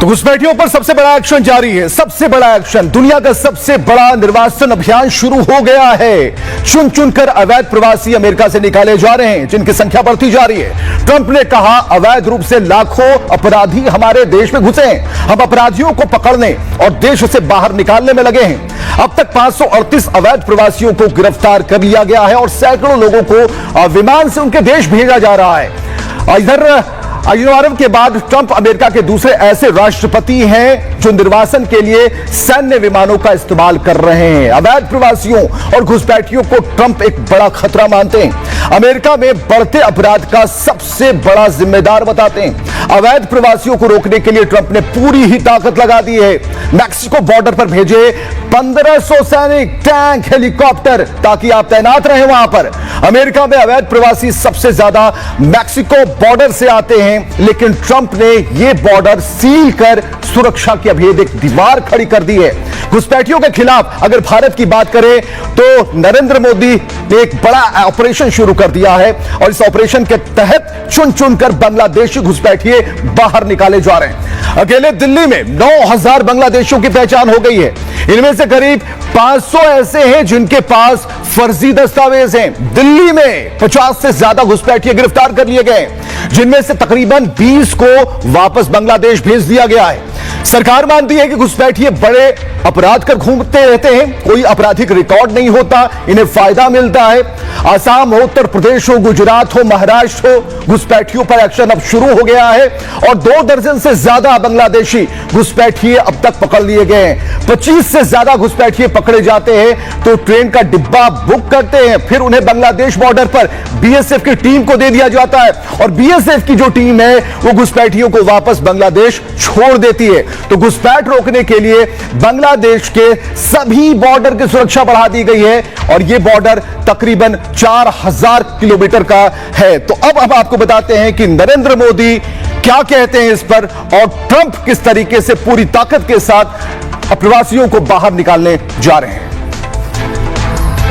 तो घुसपैठियों पर सबसे बड़ा एक्शन जारी है। सबसे बड़ा एक्शन, दुनिया का सबसे बड़ा निर्वासन अभियान शुरू हो गया है। चुन चुनकर अवैध प्रवासी अमेरिका से निकाले जा रहे हैं, जिनकी संख्या बढ़ती जा रही है। ट्रंप ने कहा अवैध रूप से लाखों अपराधी हमारे देश में घुसे हैं, हम अपराधियों को पकड़ने और देश से बाहर निकालने में लगे हैं। अब तक 538 अवैध प्रवासियों को गिरफ्तार कर लिया गया है और सैकड़ों लोगों को विमान से उनके देश भेजा जा रहा है। इधर आयुर्वाद के बाद ट्रंप अमेरिका के दूसरे ऐसे राष्ट्रपति हैं जो निर्वासन के लिए सैन्य विमानों का इस्तेमाल कर रहे हैं। अवैध प्रवासियों और घुसपैठियों को ट्रंप एक बड़ा खतरा मानते हैं। अमेरिका में बढ़ते अपराध का सबसे बड़ा जिम्मेदार बताते हैं। अवैध प्रवासियों को रोकने के लिए ट्रंप ने पूरी ही ताकत लगा दी है। मैक्सिको बॉर्डर पर भेजे 1500 सैनिक, टैंक, हेलीकॉप्टर ताकि आप तैनात रहें वहां पर। अमेरिका में अवैध प्रवासी सबसे ज्यादा मैक्सिको बॉर्डर से आते हैं, लेकिन ट्रंप ने यह बॉर्डर सील कर सुरक्षा की अभी एक दीवार खड़ी कर दी है। घुसपैठियों के खिलाफ अगर भारत की बात करें तो नरेंद्र मोदी ने एक बड़ा ऑपरेशन शुरू कर दिया है और इस ऑपरेशन के तहत चुन चुनकर बांग्लादेशी घुसपैठिए बाहर निकाले जा रहे हैं। अकेले दिल्ली में 9000 बांग्लादेशियों की पहचान हो गई है। इनमें से करीब 500 ऐसे हैं जिनके पास फर्जी दस्तावेज हैं। दिल्ली में 50 से ज्यादा घुसपैठिए गिरफ्तार कर लिए गए, जिनमें से तकरीबन 20 को वापस बांग्लादेश भेज दिया गया है। सरकार मानती है कि घुसपैठिए बड़े अपराध कर घूमते रहते हैं, कोई आपराधिक रिकॉर्ड नहीं होता, इन्हें फायदा मिलता है। आसाम हो, उत्तर प्रदेश हो, गुजरात हो, महाराष्ट्र हो, घुसपैठियों पर एक्शन अब शुरू हो गया है और 2 दर्जन से ज्यादा बांग्लादेशी घुसपैठिए अब तक पकड़ लिए गए हैं। 25 से ज्यादा घुसपैठिए पकड़े जाते हैं तो ट्रेन का डिब्बा बुक करते हैं, फिर उन्हें बांग्लादेश बॉर्डर पर बीएसएफ की टीम को दे दिया जाता है और बीएसएफ की जो टीम है वो घुसपैठियों को वापस बांग्लादेश छोड़ देती है। तो घुसपैठ रोकने के लिए बांग्लादेश के सभी बॉर्डर की सुरक्षा बढ़ा दी गई है और यह बॉर्डर तकरीबन 4000 किलोमीटर का है। तो अब आपको बताते हैं कि नरेंद्र मोदी क्या कहते हैं इस पर और ट्रंप किस तरीके से पूरी ताकत के साथ अप्रवासियों को बाहर निकालने जा रहे हैं।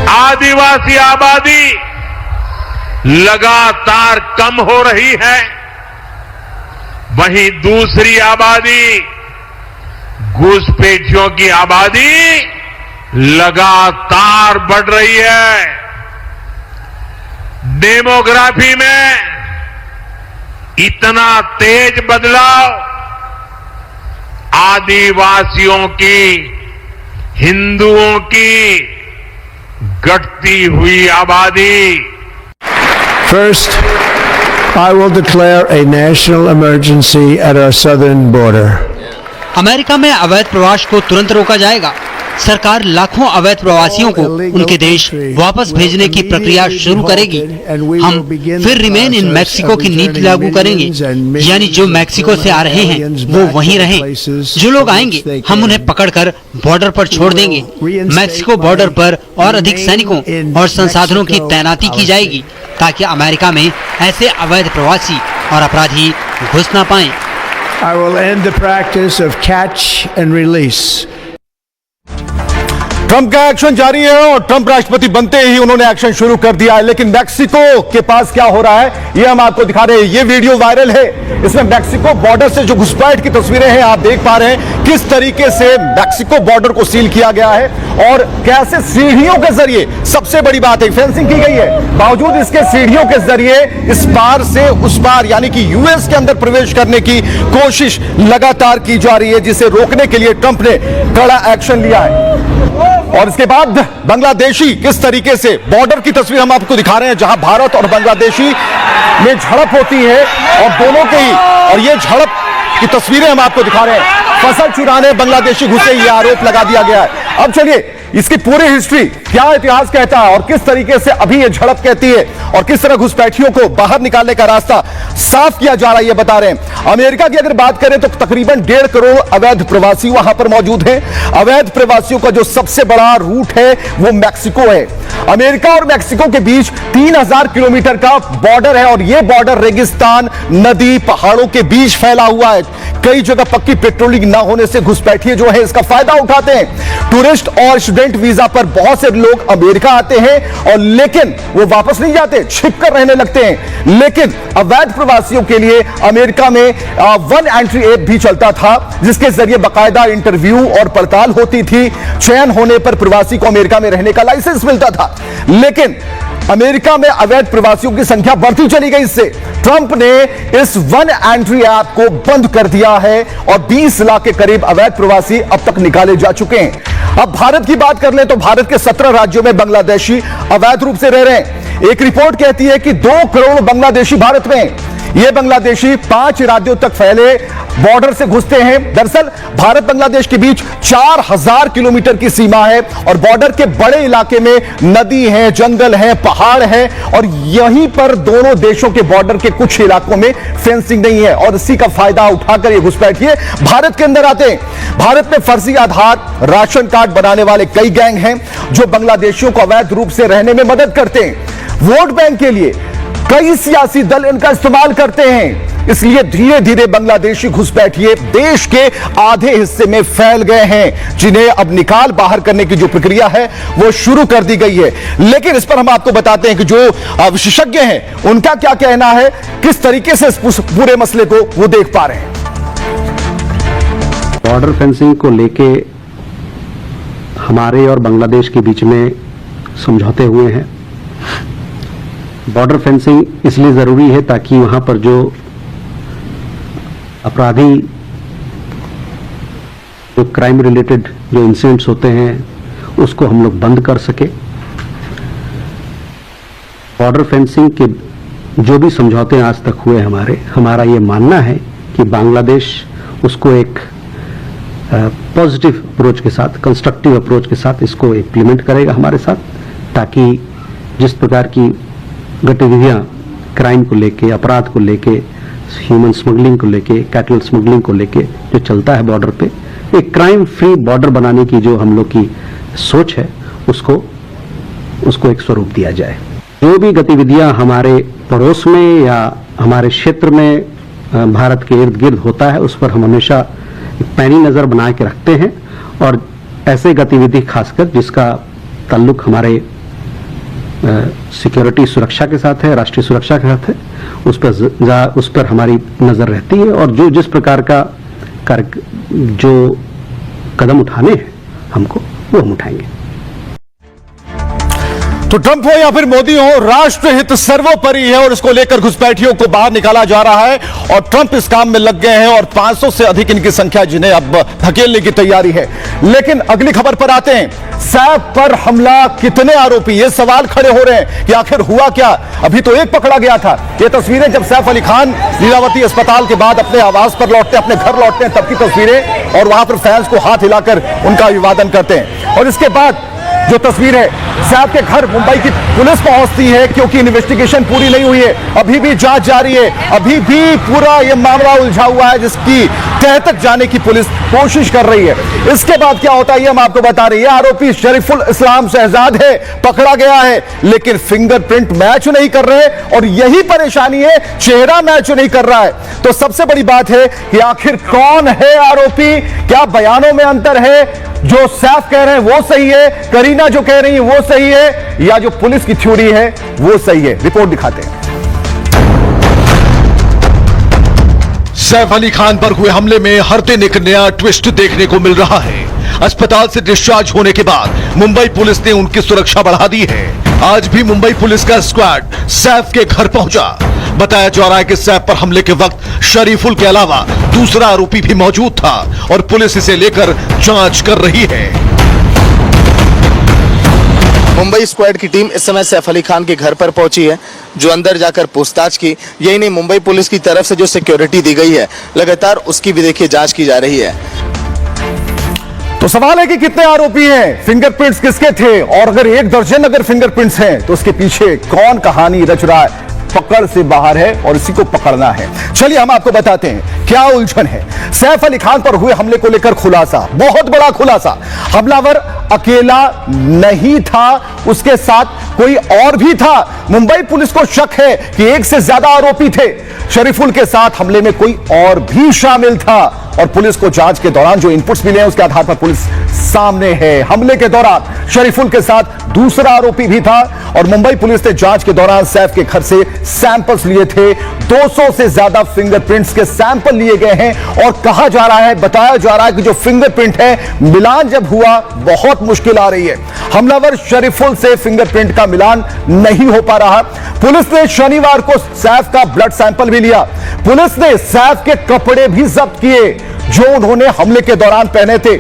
आदिवासी आबादी लगातार कम हो रही है, वहीं दूसरी आबादी, घुसपैठियों की आबादी लगातार बढ़ रही है। डेमोग्राफी में इतना तेज बदलाव आदिवासियों की, हिंदुओं की घटती हुई आबादी। First, I will declare a national emergency at our southern border. America में अवैध प्रवास को तुरंत रोका जाएगा। सरकार लाखों अवैध प्रवासियों को उनके देश वापस भेजने की प्रक्रिया शुरू करेगी। हम फिर रिमेन इन मैक्सिको की नीति लागू करेंगे, यानी जो मैक्सिको से आ रहे हैं वो वहीं रहें। जो लोग आएंगे हम उन्हें पकड़कर बॉर्डर पर छोड़ देंगे। मैक्सिको बॉर्डर पर और अधिक सैनिकों और संसाधनों की तैनाती की जाएगी ताकि अमेरिका में ऐसे अवैध प्रवासी और अपराधी घुस ना पाएं। I will end the practice of catch and release. Trump का एक्शन जारी है और ट्रंप राष्ट्रपति बनते ही उन्होंने एक्शन शुरू कर दिया है। लेकिन मैक्सिको के पास क्या हो रहा है ये हम आपको दिखा रहे हैं। ये वीडियो वायरल है, इसमें मैक्सिको बॉर्डर से जो घुसपैठ की तस्वीरें हैं आप देख पा रहे हैं कि किस तरीके से मैक्सिको बॉर्डर को सील किया गया है और कैसे सीढ़ियों के जरिए, सबसे बड़ी बात है फेंसिंग की गई है, बावजूद इसके सीढ़ियों के जरिए इस पार से उस पार यानी कि यूएस के अंदर प्रवेश करने की कोशिश लगातार की जा रही है, जिसे रोकने के लिए ट्रंप ने कड़ा एक्शन लिया है। और इसके बाद बांग्लादेशी किस तरीके से, बॉर्डर की तस्वीर हम आपको दिखा रहे हैं जहां भारत और बांग्लादेशी में झड़प होती है और दोनों के ही, और ये झड़प की तस्वीरें हम आपको दिखा रहे हैं। फसल चुराने बांग्लादेशी घुसे, ये आरोप लगा दिया गया है। अब चलिए इसकी पूरी हिस्ट्री, क्या इतिहास कहता है और किस तरीके से अभी ये झड़प कहती है और किस तरह घुसपैठियों को बाहर निकालने का रास्ता साफ किया जा रहा है, ये बता रहे हैं। अमेरिका की अगर बात करें तो तकरीबन 1.5 करोड़ अवैध प्रवासी वहां पर मौजूद हैं। अवैध प्रवासियों का जो सबसे बड़ा रूट है वो मैक्सिको है। अमेरिका और मैक्सिको के बीच 3000 किलोमीटर का बॉर्डर है और यह बॉर्डर रेगिस्तान, नदी, पहाड़ों के बीच फैला हुआ है। कई जगह पक्की पेट्रोलिंग ना होने से घुसपैठिए जो है इसका फायदा उठाते हैं। टूरिस्ट और स्टूडेंट वीजा पर बहुत से लोग अमेरिका आते हैं और लेकिन वो वापस नहीं जाते, छिपकर रहने लगते हैं। लेकिन अवैध प्रवासियों के लिए अमेरिका में वन एंट्री ऐप भी चलता था, जिसके जरिए बाकायदा इंटरव्यू और पड़ताल होती थी। चयन होने पर प्रवासी को अमेरिका में रहने का लाइसेंस मिलता था। लेकिन अमेरिका में अवैध प्रवासियों की संख्या बढ़ती चली गई। इससे ट्रंप ने इस वन एंट्री ऐप को बंद कर दिया है और 20 लाख के करीब अवैध प्रवासी अब तक निकाले जा चुके हैं। अब भारत की बात कर लें तो भारत के 17 राज्यों में बांग्लादेशी अवैध रूप से रह रहे हैं। एक रिपोर्ट कहती है कि 2 करोड़ बांग्लादेशी भारत में हैं। ये बांग्लादेशी 5 राज्यों तक फैले बॉर्डर से घुसते हैं। दरअसल भारत बांग्लादेश के बीच 4000 किलोमीटर की सीमा है और बॉर्डर के बड़े इलाके में नदी है, जंगल है, पहाड़ है और यहीं पर दोनों देशों के बॉर्डर के कुछ इलाकों में फेंसिंग नहीं है और इसी का फायदा उठाकर ये घुसपैठिए भारत के अंदर आते हैं। भारत में फर्जी आधार राशन कार्ड बनाने वाले कई गैंग हैं जो बांग्लादेशियों को अवैध रूप से रहने में मदद करते हैं। वोट बैंक के लिए कई सियासी दल इनका इस्तेमाल करते हैं। इसलिए धीरे धीरे बांग्लादेशी घुसपैठिए देश के आधे हिस्से में फैल गए हैं, जिन्हें अब निकाल बाहर करने की जो प्रक्रिया है वो शुरू कर दी गई है। लेकिन इस पर हम आपको बताते हैं कि जो विशेषज्ञ हैं उनका क्या कहना है, किस तरीके से इस पूरे मसले को वो देख पा रहे हैं। बॉर्डर फेंसिंग को लेके हमारे और बांग्लादेश के बीच में समझौते हुए हैं। बॉर्डर फेंसिंग इसलिए ज़रूरी है ताकि वहां पर जो अपराधी, जो क्राइम रिलेटेड जो इंसिडेंट्स होते हैं उसको हम लोग बंद कर सके। बॉर्डर फेंसिंग के जो भी समझौते आज तक हुए हमारा ये मानना है कि बांग्लादेश उसको एक पॉजिटिव अप्रोच के साथ, कंस्ट्रक्टिव अप्रोच के साथ इसको इम्प्लीमेंट करेगा हमारे साथ, ताकि जिस प्रकार की गतिविधियां क्राइम को लेके, अपराध को लेके, ह्यूमन स्मगलिंग को लेके, कैटल स्मगलिंग को लेके जो चलता है बॉर्डर पे, एक क्राइम फ्री बॉर्डर बनाने की जो हम लोग की सोच है उसको एक स्वरूप दिया जाए। जो भी गतिविधियां हमारे पड़ोस में या हमारे क्षेत्र में भारत के इर्द गिर्द होता है उस पर हम हमेशा पैनी नजर बना के रखते हैं और ऐसे गतिविधि खासकर जिसका ताल्लुक हमारे सिक्योरिटी सुरक्षा के साथ है, राष्ट्रीय सुरक्षा के साथ है, उस पर हमारी नजर रहती है और जो जिस प्रकार का जो कदम उठाने हैं हमको वो हम उठाएंगे। तो ट्रंप हो या फिर मोदी हो, राष्ट्रहित सर्वोपरि है और इसको लेकर घुसपैठियों को बाहर निकाला जा रहा है और ट्रंप इस काम में लग गए हैं और 500 से अधिक इनकी संख्या जिन्हें अब धकेलने की तैयारी है। लेकिन अगली खबर पर आते हैं। सैफ पर हमला, कितने आरोपी, ये सवाल खड़े हो रहे हैं कि आखिर हुआ क्या। अभी तो एक पकड़ा गया था। ये तस्वीरें जब सैफ अली खान लीलावती अस्पताल के बाद अपने आवास पर लौटते, अपने घर लौटते हैं, तब की तस्वीरें और वहां पर फैंस को हाथ हिलाकर उनका अभिवादन करते हैं। और इसके बाद जो तस्वीर है, सैफ के घर मुंबई की पुलिस पहुंचती है क्योंकि इन्वेस्टिगेशन पूरी नहीं हुई है, अभी भी जांच जारी है, अभी भी पूरा यह मामला उलझा हुआ है जिसकी तह तक जाने की पुलिस कोशिश कर रही है। इसके बाद क्या होता है ये हम आपको बता रहे हैं। आरोपी शरीफुल इस्लाम शहजाद है, पकड़ा गया है, लेकिन फिंगरप्रिंट मैच नहीं कर रहे और यही परेशानी है, चेहरा मैच नहीं कर रहा है। तो सबसे बड़ी बात है कि आखिर कौन है आरोपी, क्या बयानों में अंतर है, जो सैफ कह रहे हैं वो सही है, करीना जो कह रही है वो सही है, या जो पुलिस की थ्योरी है वो सही है। रिपोर्ट दिखाते हैं। सैफ अली खान पर हुए हमले में हर दिन एक नया ट्विस्ट देखने को मिल रहा है। अस्पताल से डिस्चार्ज होने के बाद मुंबई पुलिस ने उनकी सुरक्षा बढ़ा दी है। आज भी मुंबई पुलिस का स्क्वाड सैफ के घर पहुंचा। बताया जा रहा है कि सैफ पर हमले के वक्त शरीफुल के अलावा दूसरा आरोपी भी मौजूद था और पुलिस इसे लेकर जांच कर रही है। मुंबई स्क्वाड की टीम इस समय सैफ अली खान के घर पर पहुंची है, जो अंदर जाकर पूछताछ की। यही नहीं, मुंबई पुलिस की तरफ से जो सिक्योरिटी दी गई है लगातार उसकी भी देखिए जांच की जा रही है। तो सवाल है कि कितने आरोपी हैं, फिंगरप्रिंट्स किसके थे, और अगर 1 दर्जन अगर फिंगरप्रिंट्स हैं तो उसके पीछे कौन कहानी रच रहा है। पकड़ से बाहर है और इसी को पकड़ना है। चलिए हम आपको बताते हैं क्या उलझन है। सैफ अली खान पर हुए हमले को लेकर खुलासा, बहुत बड़ा खुलासा। हमलावर अकेला नहीं था, उसके साथ कोई और भी था। मुंबई पुलिस को शक है कि 1 से ज्यादा आरोपी थे। शरीफुल के साथ हमले में कोई और भी शामिल था और पुलिस को जांच के दौरान जो इनपुट्स मिले हैं उसके आधार पर पुलिस सामने है। हमले के दौरान शरीफुल के साथ दूसरा आरोपी भी था और मुंबई पुलिस ने जांच के दौरान सैफ के घर से सैंपल्स लिए थे। 200 से ज्यादा फिंगरप्रिंट्स के सैंपल लिए गए हैं और कहा जा रहा है, बताया जा रहा है कि जो फिंगरप्रिंट है, मिलान जब हुआ बहुत मुश्किल आ रही है। हमलावर शरीफुल से फिंगरप्रिंट का मिलान नहीं हो पा रहा। पुलिस ने शनिवार को सैफ का ब्लड सैंपल भी लिया। पुलिस ने सैफ के कपड़े भी जब्त किए जो उन्होंने हमले के दौरान पहने थे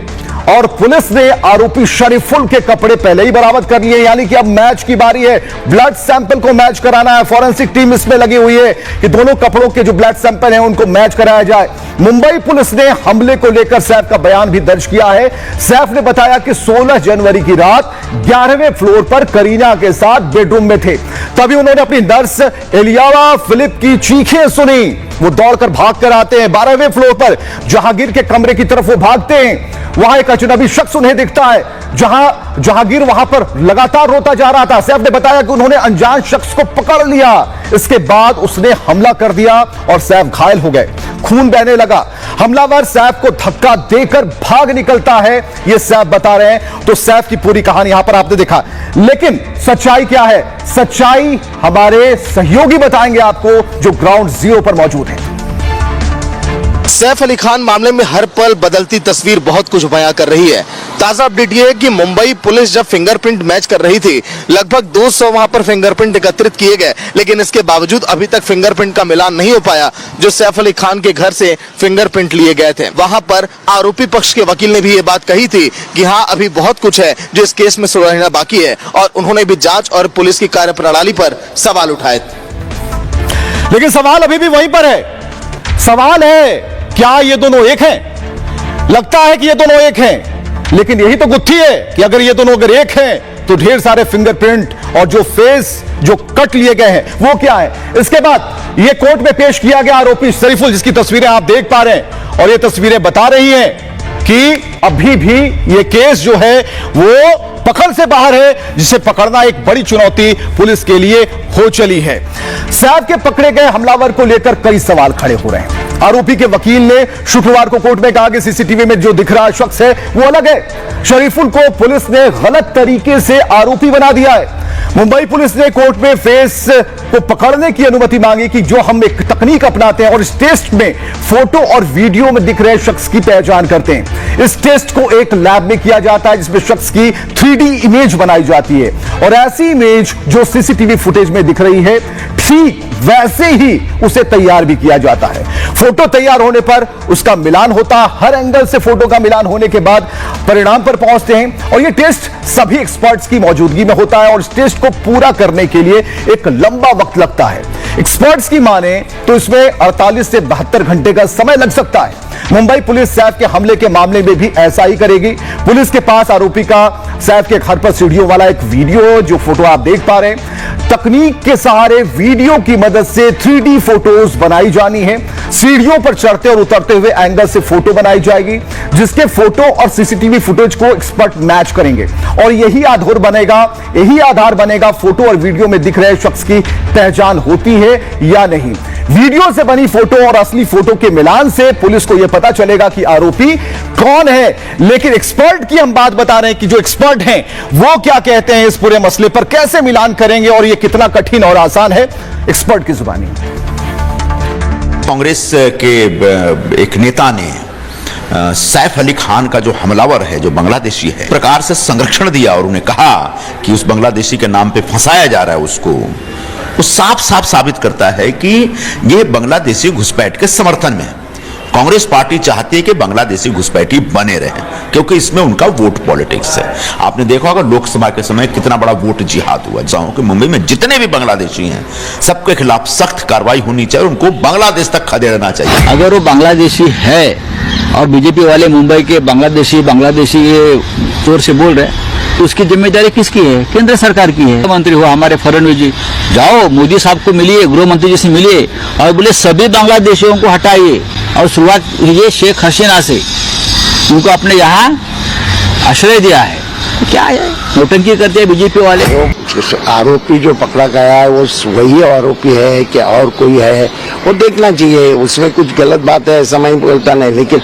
और पुलिस ने आरोपी शरीफुल के कपड़े पहले ही बरामद कर लिए। यानी कि अब मैच की बारी है, ब्लड सैंपल को मैच कराना है। फॉरेंसिक टीम इसमें लगी हुई है कि दोनों कपड़ों के जो ब्लड सैंपल हैं उनको मैच कराया जाए। मुंबई पुलिस ने हमले को लेकर सैफ का बयान भी दर्ज किया है। सैफ ने बताया कि 16 जनवरी की रात 11वें फ्लोर पर करीना के साथ बेडरूम में थे। तभी उन्होंने अपनी नर्स एलियावा फिलिप की चीखें सुनी। वो दौड़कर भाग कर आते हैं 12वें फ्लोर पर, जहांगीर के कमरे की तरफ वो भागते हैं। वहां एक अजनबी शख्स उन्हें दिखता है। जहांगीर वहां पर लगातार रोता जा रहा था। सैफ ने बताया कि उन्होंने अनजान शख्स को पकड़ लिया। इसके बाद उसने हमला कर दिया और सैफ घायल हो गए, खून बहने लगा। हमलावर सैफ को धक्का देकर भाग निकलता है, यह सैफ बता रहे हैं। तो सैफ की पूरी कहानी यहां पर आपने देखा, लेकिन सच्चाई क्या है? सच्चाई हमारे सहयोगी बताएंगे आपको जो ग्राउंड जीरो पर मौजूद है। सैफ अली खान मामले में हर पल बदलती तस्वीर बहुत कुछ बयां कर रही है। ताजा अपडेट यह है कि मुंबई पुलिस जब फिंगरप्रिंट मैच कर रही थी, लगभग 200 वहां पर फिंगरप्रिंट एकत्रित किए गए, लेकिन इसके बावजूद अभी तक फिंगरप्रिंट का मिलान नहीं हो पाया जो सैफ अली खान के घर से फिंगरप्रिंट लिए गए थे। वहां पर आरोपी पक्ष के वकील ने भी ये बात कही थी कि हाँ, अभी बहुत कुछ है जो इस केस में सुलझना बाकी है और उन्होंने भी जांच और पुलिस की कार्यप्रणाली पर सवाल उठाए। लेकिन सवाल अभी भी वहीं पर है। सवाल है, क्या ये दोनों एक हैं? लगता है कि ये दोनों एक हैं, लेकिन यही तो गुत्थी है कि अगर ये दोनों अगर एक हैं तो ढेर सारे फिंगरप्रिंट और जो फेस जो कट लिए गए हैं वो क्या है? इसके बाद ये कोर्ट में पेश किया गया आरोपी शरीफुल, जिसकी तस्वीरें आप देख पा रहे हैं और ये तस्वीरें बता रही हैं कि अभी भी ये केस जो है वो पकड़ से बाहर है, जिसे पकड़ना एक बड़ी चुनौती पुलिस के लिए हो चली है। सैफ के पकड़े गए हमलावर को लेकर कई सवाल खड़े हो रहे हैं। आरोपी के वकील ने शुक्रवार को कोर्ट में कहा कि सीसीटीवी में जो दिख रहा शख्स है वो अलग है। शरीफुल को पुलिस ने गलत तरीके से आरोपी बना दिया है। मुंबई पुलिस ने कोर्ट में फेस को पकड़ने की अनुमति मांगी कि जो हम एक तकनीक अपनाते हैं और इस टेस्ट में फोटो और वीडियो में दिख रहे शख्स की पहचान करते हैं। इस टेस्ट को एक लैब में किया जाता है जिसमें शख्स की 3D इमेज बनाई जाती है और ऐसी इमेज जो सीसीटीवी फुटेज में दिख रही है ठीक वैसे ही उसे तैयार भी किया जाता है। फोटो तैयार होने पर उसका मिलान होता है। हर एंगल से फोटो का मिलान होने के बाद परिणाम पर पहुंचते हैं और यह टेस्ट सभी एक्सपर्ट्स की मौजूदगी में होता है और इस टेस्ट को पूरा करने के लिए एक लंबा वक्त लगता है। एक्सपर्ट्स की माने तो इसमें 48 से 72 घंटे का समय लग सकता है। मुंबई पुलिस सैफ के हमले के मामले में भी ऐसा ही करेगी। पुलिस के पास आरोपी का सैफ के घर पर सीढ़ियों वाला एक वीडियो, जो फोटो आप देख पा रहे हैं, तकनीक के सहारे वीडियो की मदद से 3D फोटोज बनाई जानी है। सीढ़ियों पर चढ़ते और उतरते हुए एंगल से फोटो बनाई जाएगी, जिसके फोटो और सीसीटीवी फुटेज को एक्सपर्ट मैच करेंगे और यही आधार बनेगा फोटो और वीडियो में दिख रहे शख्स की पहचान होती है या नहीं। वीडियो से बनी फोटो और असली फोटो के मिलान से पुलिस को यह पता चलेगा कि आरोपी कौन है। लेकिन एक्सपर्ट की हम बात बता रहे हैं कि जो एक्सपर्ट हैं वो क्या कहते हैं इस पूरे मसले पर, कैसे मिलान करेंगे और यह कितना कठिन और आसान है, एक्सपर्ट की जुबानी। कांग्रेस के एक नेता ने सैफ अली खान का जो हमलावर है, जो बांग्लादेशी है, प्रकार से संरक्षण दिया और उन्हें कहा कि उस बांग्लादेशी के नाम पे फंसाया जा रहा है उसको, वो साफ साफ साबित करता है कि ये बांग्लादेशी घुसपैठ के समर्थन में है। कांग्रेस पार्टी चाहती है कि बांग्लादेशी घुसपैठी बने रहे, क्योंकि इसमें उनका वोट पॉलिटिक्स है। आपने देखा होगा लोकसभा के समय कितना बड़ा वोट जिहाद हुआ। चाहूँ कि मुंबई में जितने भी बांग्लादेशी हैं सबके खिलाफ सख्त कार्रवाई होनी चाहिए, उनको बांग्लादेश तक खदेड़ना चाहिए। अगर वो बांग्लादेशी है और बीजेपी वाले मुंबई के बांग्लादेशी ये जोर से बोल रहे हैं, तो उसकी जिम्मेदारी किसकी है? केंद्र सरकार की है। मंत्री हुआ हमारे फडणवीस जी, जाओ मोदी साहब को मिलिए, गृह मंत्री जी से मिलिए और बोले सभी बांग्लादेशियों को हटाइए। और शुरुआत ये शेख हसीना से, उनको अपने यहाँ आश्रय दिया है। तो क्या है, नौटंकी करते हैं बीजेपी वाले। आरोपी जो पकड़ा गया है वो वही आरोपी है कि और कोई है, वो देखना चाहिए। उसमें कुछ गलत बात है ऐसा मैं बोलता नहीं, लेकिन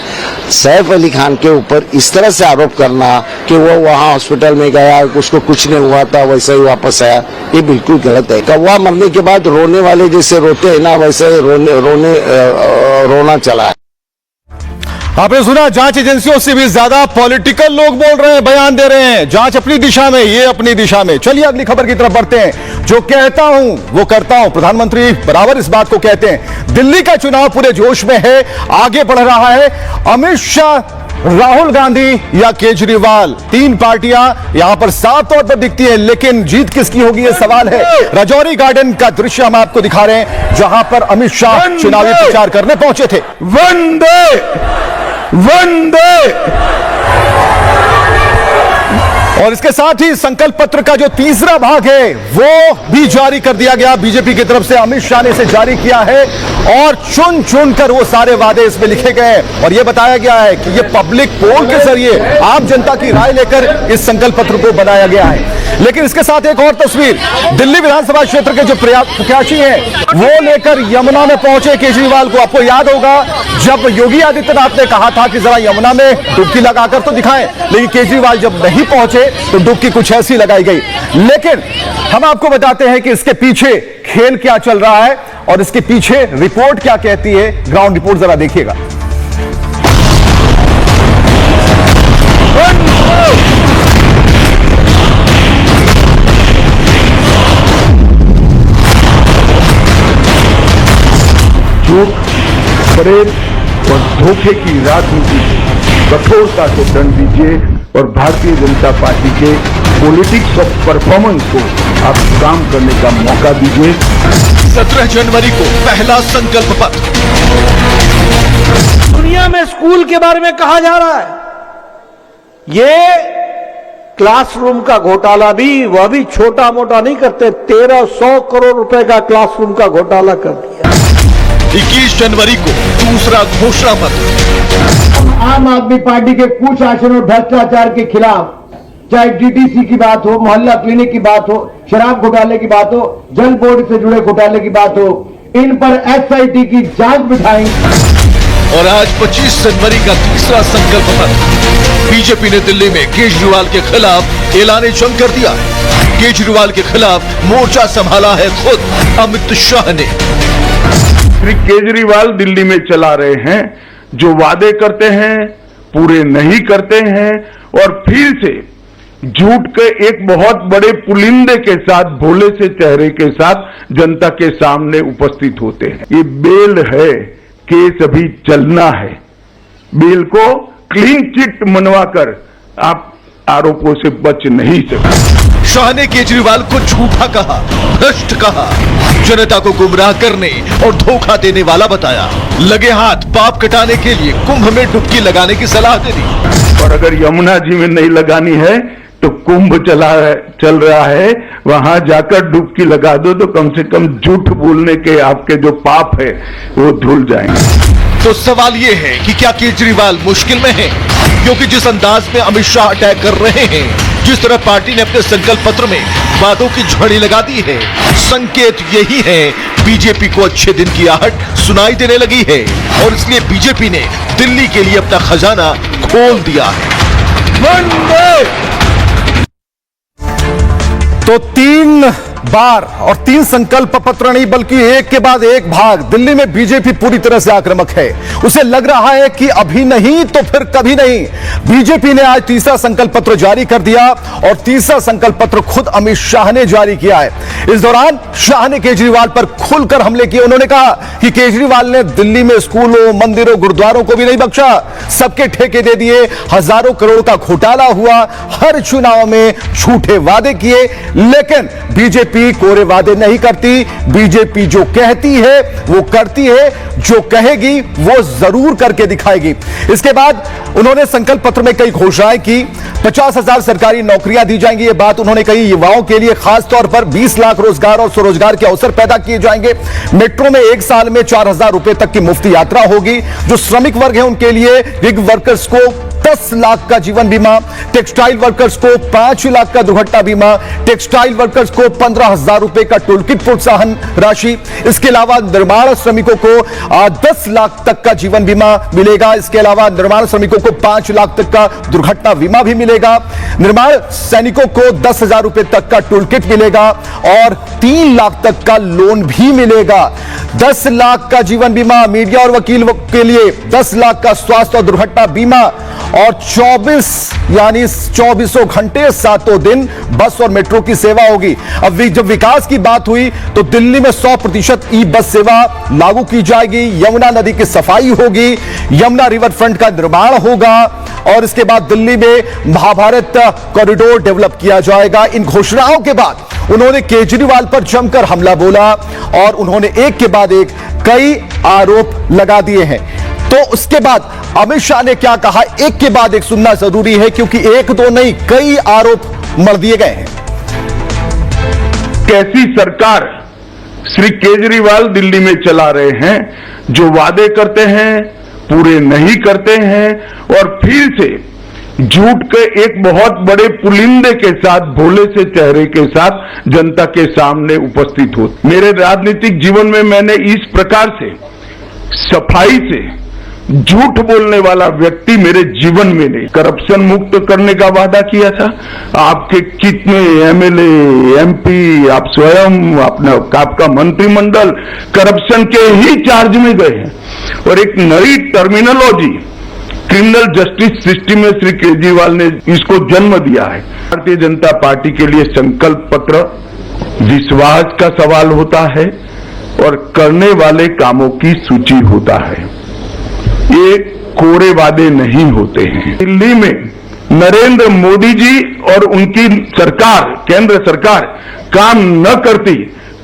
सैफ अली खान के ऊपर इस तरह से आरोप करना कि वो वहाँ हॉस्पिटल में गया, उसको कुछ नहीं हुआ था, वैसे ही वापस आया, ये बिल्कुल गलत है। कौवा मरने के बाद रोने वाले जैसे रोते हैं ना, वैसे रोना चला है। आपने सुना, जांच एजेंसियों से भी ज्यादा पॉलिटिकल लोग बोल रहे हैं, बयान दे रहे हैं। जांच अपनी दिशा में, ये अपनी दिशा में। चलिए अगली खबर की तरफ बढ़ते हैं। जो कहता हूं वो करता हूं, प्रधानमंत्री बराबर इस बात को कहते हैं। दिल्ली का चुनाव पूरे जोश में है, आगे बढ़ रहा है। अमित शाह, राहुल गांधी या केजरीवाल, तीन पार्टियां यहां पर साफ तौर पर दिखती है, लेकिन जीत किसकी होगी ये सवाल है। राजौरी गार्डन का दृश्य हम आपको दिखा रहे हैं, जहां पर अमित शाह चुनावी प्रचार करने पहुंचे थे। वंदे और इसके साथ ही संकल्प पत्र का जो तीसरा भाग है वो भी जारी कर दिया गया बीजेपी की तरफ से। अमित शाह ने इसे जारी किया है और चुन चुन कर वो सारे वादे इसमें लिखे गए हैं और ये बताया गया है कि ये पब्लिक पोल के जरिए आम जनता की राय लेकर इस संकल्प पत्र को बनाया गया है। लेकिन इसके साथ एक और तस्वीर, दिल्ली विधानसभा क्षेत्र के जो प्रत्याशी हैं वो लेकर यमुना में पहुंचे केजरीवाल को। आपको याद होगा जब योगी आदित्यनाथ ने कहा था कि जरा यमुना में डुबकी लगाकर तो दिखाएं, लेकिन केजरीवाल जब नहीं पहुंचे तो डुबकी कुछ ऐसी लगाई गई। लेकिन हम आपको बताते हैं कि इसके पीछे खेल क्या चल रहा है और इसके पीछे रिपोर्ट क्या कहती है। ग्राउंड रिपोर्ट जरा देखिएगा। झूठ, फरेब और धोखे की राजनीति कठोरता से दंड दीजिए और भारतीय जनता पार्टी के पॉलिटिक्स ऑफ परफॉर्मेंस को आप काम करने का मौका दीजिए। 17 जनवरी को पहला संकल्प पत्र। दुनिया में स्कूल के बारे में कहा जा रहा है, ये क्लासरूम का घोटाला भी, वह भी छोटा मोटा नहीं करते, 1300 करोड़ रुपए का क्लासरूम का घोटाला कर दिया। 21 जनवरी को दूसरा घोषणा पत्र। आम आदमी पार्टी के कुशासन और भ्रष्टाचार के खिलाफ, चाहे डीटीसी की बात हो, मोहल्ला क्लिनिक की बात हो, शराब घोटाले की बात हो, जल बोर्ड से जुड़े घोटाले की बात हो, इन पर एसआईटी की जांच बिठाएंगे। और आज 25 जनवरी का तीसरा संकल्प पत्र। बीजेपी ने दिल्ली में केजरीवाल के खिलाफ ऐलान जंग कर दिया। केजरीवाल के खिलाफ मोर्चा संभाला है खुद अमित शाह ने। श्री केजरीवाल दिल्ली में चला रहे हैं, जो वादे करते हैं पूरे नहीं करते हैं और फिर से झूठ के एक बहुत बड़े पुलिंदे के साथ, भोले से चेहरे के साथ जनता के सामने उपस्थित होते हैं। ये बेल है, केस अभी चलना है। बेल को क्लीन चिट मनवाकर आप आरोपों से बच नहीं सकते। शाह ने केजरीवाल को झूठा कहा, भ्रष्ट कहा, जनता को गुमराह करने और धोखा देने वाला बताया। लगे हाथ पाप कटाने के लिए कुंभ में डुबकी लगाने की सलाह दे दी। और अगर यमुना जी में नहीं लगानी है तो कुंभ चल रहा है, वहां जाकर डुबकी लगा दो तो कम से कम झूठ बोलने के आपके जो पाप है वो धुल जाएंगे। तो सवाल ये है कि क्या केजरीवाल मुश्किल में है? क्योंकि जिस अंदाज में अमित शाह अटैक कर रहे हैं, जिस तरह पार्टी ने अपने संकल्प पत्र में वादों की झड़ी लगा दी है, संकेत यही है बीजेपी को अच्छे दिन की आहट सुनाई देने लगी है और इसलिए बीजेपी ने दिल्ली के लिए अपना खजाना खोल दिया है। तो 3 बार और 3 संकल्प पत्र नहीं बल्कि एक के बाद एक भाग दिल्ली में बीजेपी पूरी तरह से आक्रामक है। उसे लग रहा है कि अभी नहीं तो फिर कभी नहीं। बीजेपी ने आज तीसरा संकल्प पत्र जारी कर दिया और तीसरा संकल्प पत्र खुद अमित शाह ने जारी किया है। इस दौरान शाह ने केजरीवाल पर खुलकर हमले किए। उन्होंने कहा कि केजरीवाल ने दिल्ली में स्कूलों, मंदिरों, गुरुद्वारों को भी नहीं बख्शा, सबके ठेके दे दिए, हजारों करोड़ का घोटाला हुआ, हर चुनाव में झूठे वादे किए। लेकिन बीजेपी कोरे वादे नहीं करती। बीजेपी जो कहती है वो करती है, जो कहेगी वो जरूर करके दिखाएगी। इसके बाद उन्होंने संकल्प पत्र में कई घोषणाएं की। 50,000 सरकारी नौकरियां दी जाएंगी, ये बात उन्होंने कही। युवाओं के लिए खास तौर पर 20 लाख रोजगार और स्वरोजगार के अवसर पैदा किए जाएंगे। मेट्रो में 1 साल में 4,000 रुपए तक की मुफ्त यात्रा होगी। जो श्रमिक वर्ग है उनके लिए गिग वर्कर्स को 10 लाख का जीवन बीमा, टेक्सटाइल वर्कर्स को 5 लाख का दुर्घटना बीमा, टेक्सटाइल वर्कर्स को 15,000 रुपए का टूलकिट प्रोत्साहन राशि। इसके अलावा निर्माण श्रमिकों को 10 लाख तक का जीवन बीमा मिलेगा। इसके अलावा निर्माण श्रमिकों को 5 लाख तक का दुर्घटना बीमा भी मिलेगा। निर्माण सैनिकों को 10,000 रुपए तक का टूलकिट मिलेगा और 3 लाख तक का लोन भी मिलेगा। 10 लाख का जीवन बीमा, मीडिया और वकील के लिए 10 लाख का स्वास्थ्य और दुर्घटना बीमा और 24 घंटे 7 दिन बस और मेट्रो की सेवा होगी। अब जब विकास की बात हुई तो दिल्ली में 100% ई बस सेवा लागू की जाएगी। यमुना नदी की सफाई होगी, यमुना रिवर फ्रंट का निर्माण होगा और इसके बाद दिल्ली में महाभारत कॉरिडोर डेवलप किया जाएगा। इन घोषणाओं के बाद उन्होंने केजरीवाल पर जमकर हमला बोला और उन्होंने एक के बाद एक कई आरोप लगा दिए हैं। तो उसके बाद अमित शाह ने क्या कहा, एक के बाद एक सुनना जरूरी है क्योंकि एक दो नहीं कई आरोप मर दिए गए हैं। कैसी सरकार श्री केजरीवाल दिल्ली में चला रहे हैं, जो वादे करते हैं पूरे नहीं करते हैं और फिर से झूठ के एक बहुत बड़े पुलिंदे के साथ, भोले से चेहरे के साथ जनता के सामने उपस्थित हो। मेरे राजनीतिक जीवन में मैंने इस प्रकार से सफाई से झूठ बोलने वाला व्यक्ति मेरे जीवन में नहीं। करप्शन मुक्त करने का वादा किया था। आपके कितने एमएलए, एमपी, आप स्वयं, आपका मंत्रिमंडल करप्शन के ही चार्ज में गए हैं और एक नई टर्मिनोलॉजी क्रिमिनल जस्टिस सिस्टम में श्री केजरीवाल ने इसको जन्म दिया है। भारतीय जनता पार्टी के लिए संकल्प पत्र विश्वास का सवाल होता है और करने वाले कामों की सूची होता है। ये कोरे वादे नहीं होते हैं। दिल्ली में नरेंद्र मोदी जी और उनकी सरकार, केंद्र सरकार काम न करती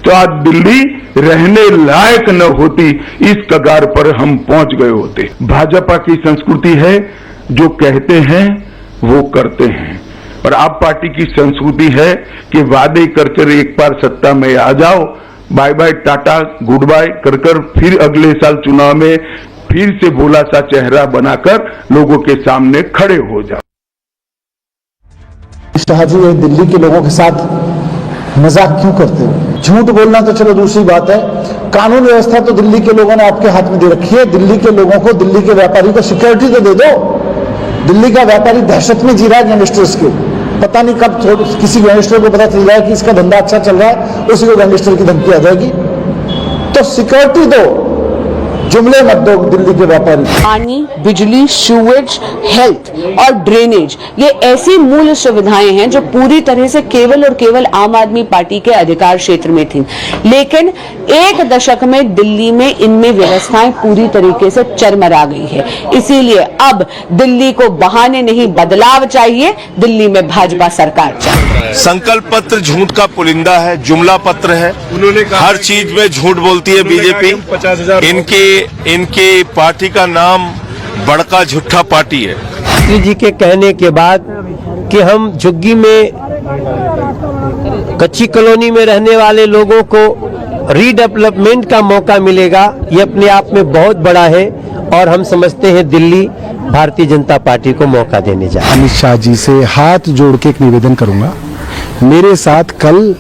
तो आज दिल्ली रहने लायक न होती। इस कगार पर हम पहुंच गए होते। भाजपा की संस्कृति है जो कहते हैं वो करते हैं और आप पार्टी की संस्कृति है कि वादे कर एक बार सत्ता में आ जाओ, bye bye tata good bye कर फिर अगले साल चुनाव में फिर से भोला सा चेहरा बनाकर लोगों के सामने खड़े हो जाओ। शाह जी दिल्ली के लोगों के साथ मजाक क्यों करते हो? झूठ बोलना तो चलो दूसरी बात है, कानून व्यवस्था तो दिल्ली के लोगों ने आपके हाथ में दे रखी है। दिल्ली के लोगों को, दिल्ली के व्यापारी को सिक्योरिटी तो दे दो। दिल्ली का व्यापारी दहशत में जी रहा है गैंगस्टर्स के। पता नहीं कब किसी गैंगस्टर को पता चल रहा है कि इसका धंधा अच्छा चल रहा है, उसी को गैंगस्टर की धमकी आ जाएगी। तो सिक्योरिटी दो, जुमले मत दो दिल्ली के व्यापारी। पानी, बिजली, सीवेज, हेल्थ और ड्रेनेज, ये ऐसी मूल सुविधाएं हैं जो पूरी तरह से केवल और केवल आम आदमी पार्टी के अधिकार क्षेत्र में थी। लेकिन एक दशक में दिल्ली में इनमें व्यवस्थाएं पूरी तरीके से चरमरा गई है। इसीलिए अब दिल्ली को बहाने नहीं बदलाव चाहिए, दिल्ली में भाजपा सरकार चाहिए। संकल्प पत्र झूठ का पुलिंदा है, जुमला पत्र है। उन्होंने कहा हर चीज में झूठ बोलती है बीजेपी। इनकी पार्टी का नाम बड़का झूठा पार्टी है। श्री जी के कहने के बाद कि हम झुग्गी में, कच्ची कॉलोनी में रहने वाले लोगों को रीडेवलपमेंट का मौका मिलेगा, ये अपने आप में बहुत बड़ा है और हम समझते हैं दिल्ली भारतीय जनता पार्टी को मौका देने जा रही है। अमित शाह जी से हाथ जोड़ के एक निवेदन करूंगा, मेरे साथ कल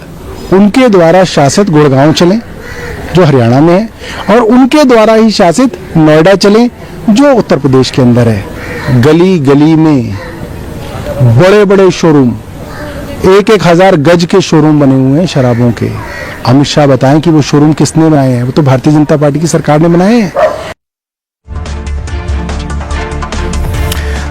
उनके द्वारा शासित गुड़गांव चलें जो हरियाणा में है और उनके द्वारा ही शासित नोएडा चलें जो उत्तर प्रदेश के अंदर है। गली गली में बड़े बड़े शोरूम, एक हजार गज के शोरूम बने हुए हैं शराबों के। अमित शाह बताएं कि वो शोरूम किसने बनाए हैं? वो तो भारतीय जनता पार्टी की सरकार ने बनाए हैं।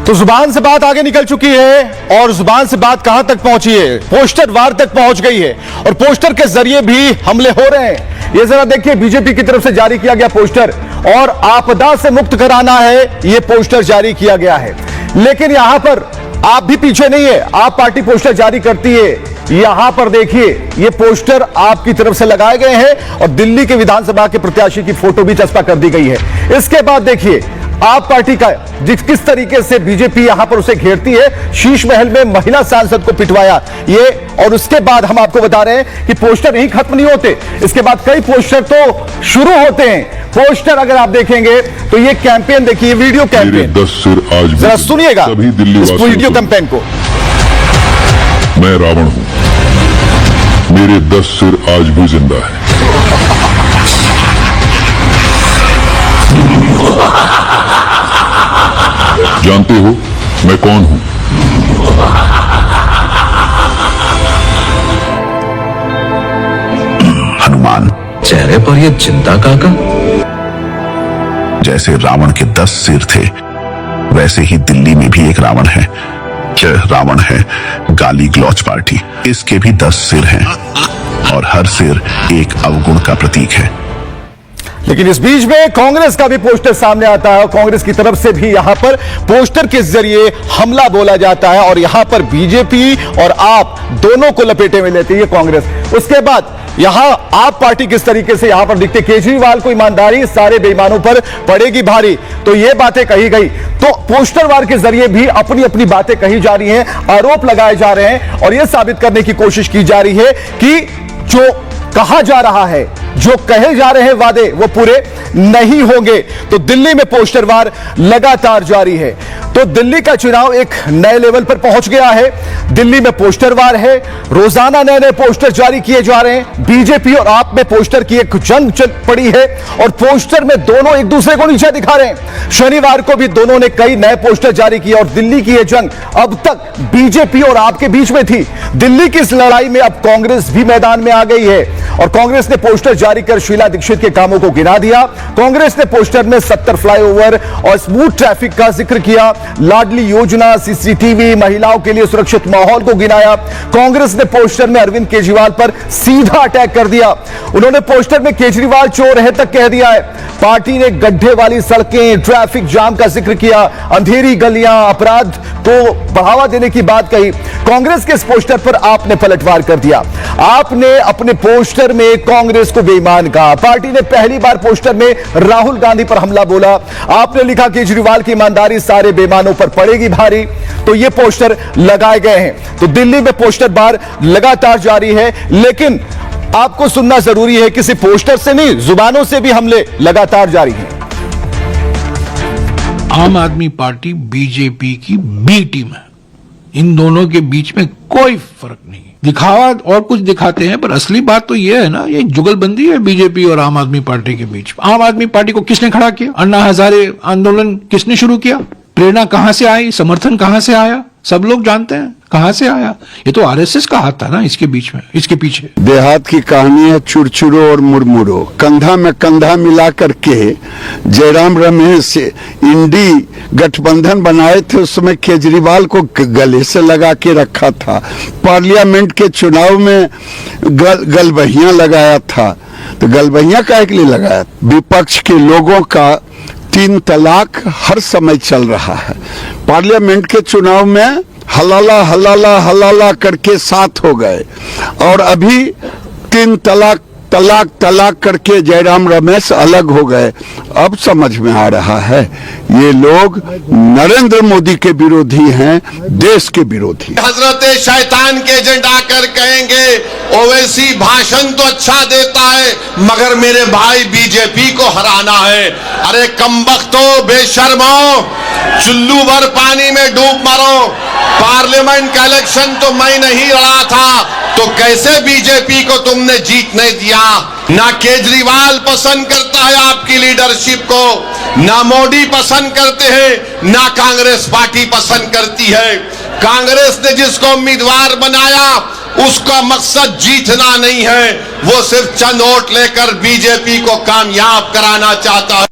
तो जुबान से बात आगे निकल चुकी है और जुबान से बात कहां तक पहुंची है? पोस्टर वार तक पहुंच गई है और पोस्टर के जरिए भी हमले हो रहे हैं। ये जरा देखिए, बीजेपी की तरफ से जारी किया गया पोस्टर और आपदा से मुक्त कराना है, ये पोस्टर जारी किया गया है। लेकिन यहां पर आप भी पीछे नहीं है, आप पार्टी पोस्टर जारी करती है। यहां पर देखिए, ये पोस्टर आपकी तरफ से लगाए गए हैं और दिल्ली के विधानसभा के प्रत्याशी की फोटो भी चस्पा कर दी गई है। इसके बाद देखिए आप पार्टी का किस तरीके से बीजेपी यहां पर उसे घेरती है। शीश महल में महिला सांसद को पिटवाया ये, और उसके बाद हम आपको बता रहे हैं कि पोस्टर यहीं खत्म नहीं होते, इसके बाद कई पोस्टर तो शुरू होते हैं। पोस्टर अगर आप देखेंगे तो ये कैंपेन देखिए, वीडियो कैंपेन, 10 सिर आज जरा सुनिएगा सभी दिल्ली इस वीडियो कैंपेन को। मैं रावण हूं, मेरे 10 सिर आज भी जिंदा है। जानते हो मैं कौन हूं? हनुमान, चेहरे पर ये चिंता काका। जैसे रावण के 10 सिर थे, वैसे ही दिल्ली में भी एक रावण है। यह रावण है गाली गलौच पार्टी। इसके भी 10 सिर हैं और हर सिर एक अवगुण का प्रतीक है। लेकिन इस बीच में कांग्रेस का भी पोस्टर सामने आता है और कांग्रेस की तरफ से भी यहां पर पोस्टर के जरिए हमला बोला जाता है और यहां पर बीजेपी और आप दोनों को लपेटे में लेती है कांग्रेस। उसके बाद यहां आप पार्टी किस तरीके से यहां पर दिखते, केजरीवाल को ईमानदारी सारे बेईमानों पर पड़ेगी भारी, तो ये बातें कही गई। तो पोस्टर वार के जरिए भी अपनी अपनी बातें कही जा रही हैं, आरोप लगाए जा रहे हैं और यह साबित करने की कोशिश की जा रही है कि जो कहा जा रहा है, जो कहे जा रहे हैं वादे, वो पूरे नहीं होंगे। तो दिल्ली में पोस्टर वार लगातार जारी है। तो दिल्ली का चुनाव एक नए लेवल पर पहुंच गया है। दिल्ली में पोस्टर वार है, रोजाना नए नए पोस्टर जारी किए जा रहे हैं। बीजेपी और आप में पोस्टर की एक जंग चल पड़ी है और पोस्टर में दोनों एक दूसरे को नीचे दिखा रहे हैं। शनिवार को भी दोनों ने कई नए पोस्टर जारी किए और दिल्ली की यह जंग अब तक बीजेपी और आपके बीच में थी। दिल्ली की इस लड़ाई में अब कांग्रेस भी मैदान में आ गई है और कांग्रेस ने पोस्टर जारी कर शीला दीक्षित के कामों को गिना दिया। कांग्रेस ने पोस्टर में 70 फ्लाईओवर और स्मूथ ट्रैफिक का जिक्र किया, लाडली योजना, सीसीटीवी, महिलाओं के लिए सुरक्षित माहौल को गिनाया। कांग्रेस ने पोस्टर में अरविंद केजरीवाल पर सीधा अटैक कर दिया। उन्होंने पोस्टर में केजरीवाल चोर है तक कह दिया है। पार्टी ने गड्ढे वाली सड़कें, ट्रैफिक जाम का जिक्र किया, अंधेरी गलियां, अपराध को बढ़ावा देने की बात कही। कांग्रेस के इस पोस्टर पर आपने पलटवार कर दिया। आपने अपने पोस्टर में कांग्रेस को बेईमान कहा। पार्टी ने पहली बार पोस्टर में राहुल गांधी पर हमला बोला। आपने लिखा केजरीवाल की ईमानदारी सारे बेईमानों पर पड़ेगी भारी। तो ये पोस्टर लगाए गए हैं। तो दिल्ली में पोस्टर बार लगातार जारी है, लेकिन आपको सुनना जरूरी है कि सिर्फ पोस्टर से नहीं, जुबानों से भी हमले लगातार जारी हैं। आम आदमी पार्टी बीजेपी की बी टीम है। इन दोनों के बीच में कोई फर्क नहीं। दिखावा और कुछ दिखाते हैं, पर असली बात तो यह है ना, ये जुगलबंदी है बीजेपी और आम आदमी पार्टी के बीच। आम आदमी पार्टी को किसने खड़ा किया? अन्ना हजारे आंदोलन किसने शुरू किया? प्रेरणा कहां से आई? समर्थन कहां से आया? सब लोग जानते हैं कहां से आया। ये तो आरएसएस का हाथ था ना इसके बीच में, इसके पीछे। देहात की कहानी है चुरचुरो और मुरमुरो। कंधा में कंधा मिला करके जयराम रमेश इंडी गठबंधन बनाए थे, उसमें केजरीवाल को गले से लगा के रखा था। पार्लियामेंट के चुनाव में गलबहियां लगाया था। तो गलबहियां काहे के लिए लगाया? विपक्ष के लोगों का 3 तलाक हर समय चल रहा है। पार्लियामेंट के चुनाव में हलाला हलाला हलाला करके 7 हो गए और अभी 3 तलाक तलाक तलाक करके जयराम रमेश अलग हो गए। अब समझ में आ रहा है ये लोग नरेंद्र मोदी के विरोधी हैं, देश के विरोधी। हजरत शैतान के एजेंट आकर कहेंगे ओवैसी भाषण तो अच्छा देता है मगर मेरे भाई बीजेपी को हराना है। अरे कमबख्तो, बेशर्मो, चुल्लू भर पानी में डूब मरो। पार्लियामेंट का इलेक्शन तो मैं नहीं लड़ा था, तो कैसे बीजेपी को तुमने जीतने दिया? ना केजरीवाल पसंद करता है आपकी लीडरशिप को, ना मोदी पसंद करते हैं, ना कांग्रेस पार्टी पसंद करती है। कांग्रेस ने जिसको उम्मीदवार बनाया उसका मकसद जीतना नहीं है, वो सिर्फ चंद वोट लेकर बीजेपी को कामयाब कराना चाहता है।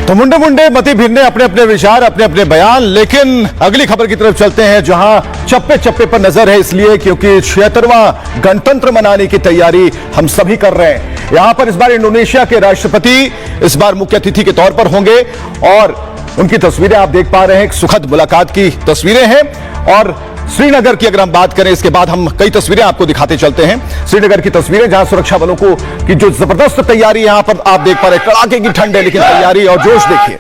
तो मुंडे मुंडे मती भिन्ने अपने अपने विचार, अपने अपने बयान। लेकिन अगली खबर की तरफ चलते हैं जहां चप्पे चप्पे पर नजर है, इसलिए क्योंकि 76वां गणतंत्र मनाने की तैयारी हम सभी कर रहे हैं। यहां पर इस बार इंडोनेशिया के राष्ट्रपति इस बार मुख्य अतिथि के तौर पर होंगे और उनकी तस्वीरें आप देख पा रहे हैं, एक सुखद मुलाकात की तस्वीरें हैं। और श्रीनगर की अगर हम बात करें, इसके बाद हम कई तस्वीरें आपको दिखाते चलते हैं। श्रीनगर की तस्वीरें जहां सुरक्षा बलों को की जो जबरदस्त तैयारी यहां पर आप देख पा रहे हैं, कड़ाके की ठंड है लेकिन तैयारी और जोश देखिए।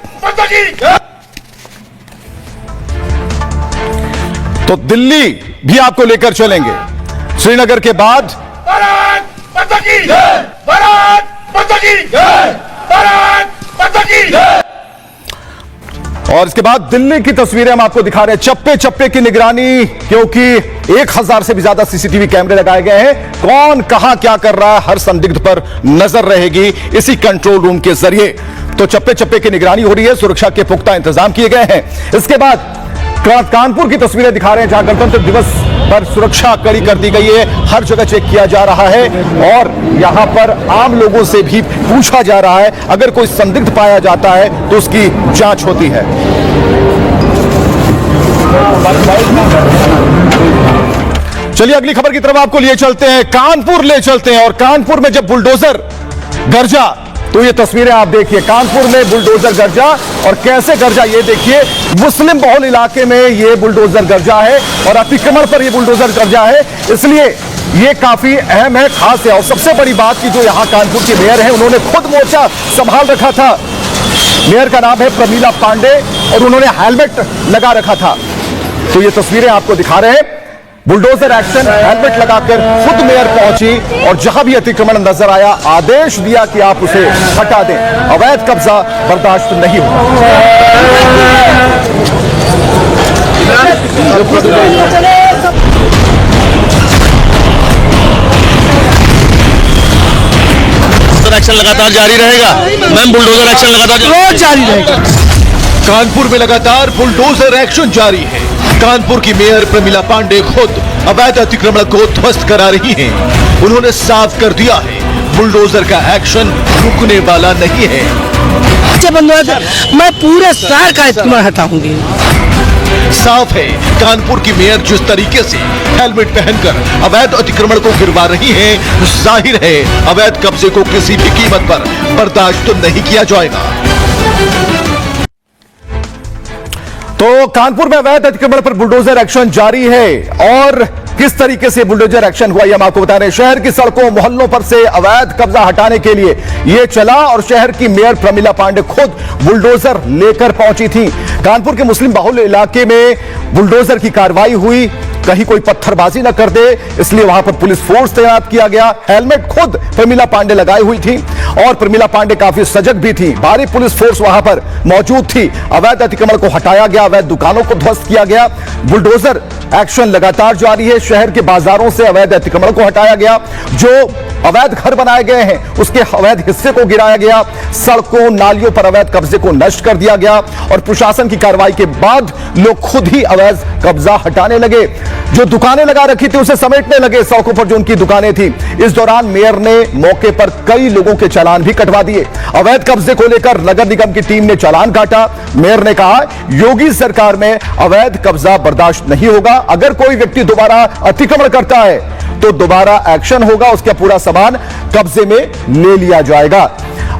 तो दिल्ली भी आपको लेकर चलेंगे। श्रीनगर के बाद और इसके बाद दिल्ली की तस्वीरें हम आपको दिखा रहे हैं। चप्पे चप्पे की निगरानी, क्योंकि 1000 से भी ज्यादा सीसीटीवी कैमरे लगाए गए हैं। कौन कहां क्या कर रहा है, हर संदिग्ध पर नजर रहेगी इसी कंट्रोल रूम के जरिए। तो चप्पे चप्पे की निगरानी हो रही है, सुरक्षा के पुख्ता इंतजाम किए गए हैं। इसके बाद कानपुर की तस्वीरें दिखा रहे हैं जहां गणतंत्र दिवस पर सुरक्षा कड़ी कर दी गई है, हर जगह चेक किया जा रहा है और यहां पर आम लोगों से भी पूछा जा रहा है। अगर कोई संदिग्ध पाया जाता है तो उसकी जांच होती है। चलिए अगली खबर की तरफ आपको लिए चलते हैं, कानपुर ले चलते हैं। और कानपुर में जब बुलडोजर गरजा तो ये तस्वीरें आप देखिए, कानपुर में बुलडोजर गरजा और कैसे गरजा ये देखिए। मुस्लिम बहुल इलाके में ये बुलडोजर गरजा है और अतिक्रमण पर ये बुलडोजर गरजा है, इसलिए ये काफी अहम है, खास है। और सबसे बड़ी बात की जो यहां कानपुर के मेयर हैं, उन्होंने खुद मोर्चा संभाल रखा था। मेयर का नाम है प्रमीला पांडे और उन्होंने हेलमेट लगा रखा था। तो ये तस्वीरें आपको दिखा रहे हैं, बुलडोजर एक्शन, हेलमेट लगाकर खुद मेयर पहुंची और जहां भी अतिक्रमण नजर आया आदेश दिया कि आप उसे हटा दें, अवैध कब्जा बर्दाश्त नहीं होगा। एक्शन लगातार जारी रहेगा मैम, बुलडोजर एक्शन लगातार जारी रहेगा। कानपुर में लगातार बुलडोजर एक्शन जारी है। कानपुर की मेयर प्रमीला पांडे खुद अवैध अतिक्रमण को ध्वस्त करा रही हैं। उन्होंने साफ कर दिया है, बुलडोजर का एक्शन रुकने वाला नहीं है। मैं पूरे शहर का इस्तेमाल हटाऊंगी। साफ है, कानपुर की मेयर जिस तरीके से हेलमेट पहनकर अवैध अतिक्रमण को गिरवा रही है, जाहिर है अवैध कब्जे को किसी भी कीमत पर बर्दाश्त नहीं किया जाएगा। तो कानपुर में अवैध अतिक्रमण पर बुलडोजर एक्शन जारी है और किस तरीके से बुलडोजर एक्शन हुआ ये हम आपको बता रहे हैं। शहर की सड़कों मोहल्लों पर से अवैध कब्जा हटाने के लिए यह चला और शहर की मेयर प्रमीला पांडे खुद बुलडोजर लेकर पहुंची थी। कानपुर के मुस्लिम बहुल इलाके में बुलडोजर की कार्रवाई हुई, कहीं कोई पत्थरबाजी न कर दे इसलिए वहां पर पुलिस फोर्स तैनात किया गया। हेलमेट खुद प्रमीला पांडे लगाई हुई थी और प्रमीला पांडे काफी सजग भी थी। भारी पुलिस फोर्स वहां पर मौजूद थी। अवैध अतिक्रमण को हटाया गया, अवैध दुकानों को ध्वस्त किया गया। बुलडोजर एक्शन लगातार जारी है। शहर के बाजारों से अवैध अतिक्रमण को हटाया गया, जो अवैध घर बनाए गए हैं उसके अवैध हिस्से को गिराया गया। सड़कों नालियों पर अवैध कब्जे को नष्ट कर दिया गया और प्रशासन की कार्रवाई के बाद लोग खुद ही अवैध कब्जा हटाने लगे। जो दुकानें लगा रखी थी उसे समेटने लगे, सड़कों पर जो उनकी दुकानें थी। इस दौरान मेयर ने मौके पर कई लोगों के चालान भी कटवा दिए। अवैध कब्जे को लेकर नगर निगम की टीम ने चालान काटा। मेयर ने कहा, योगी सरकार में अवैध कब्जा बर्दाश्त नहीं होगा। अगर कोई व्यक्ति दोबारा अतिक्रमण करता है तो दोबारा एक्शन होगा, उसका पूरा सामान कब्जे में ले लिया जाएगा।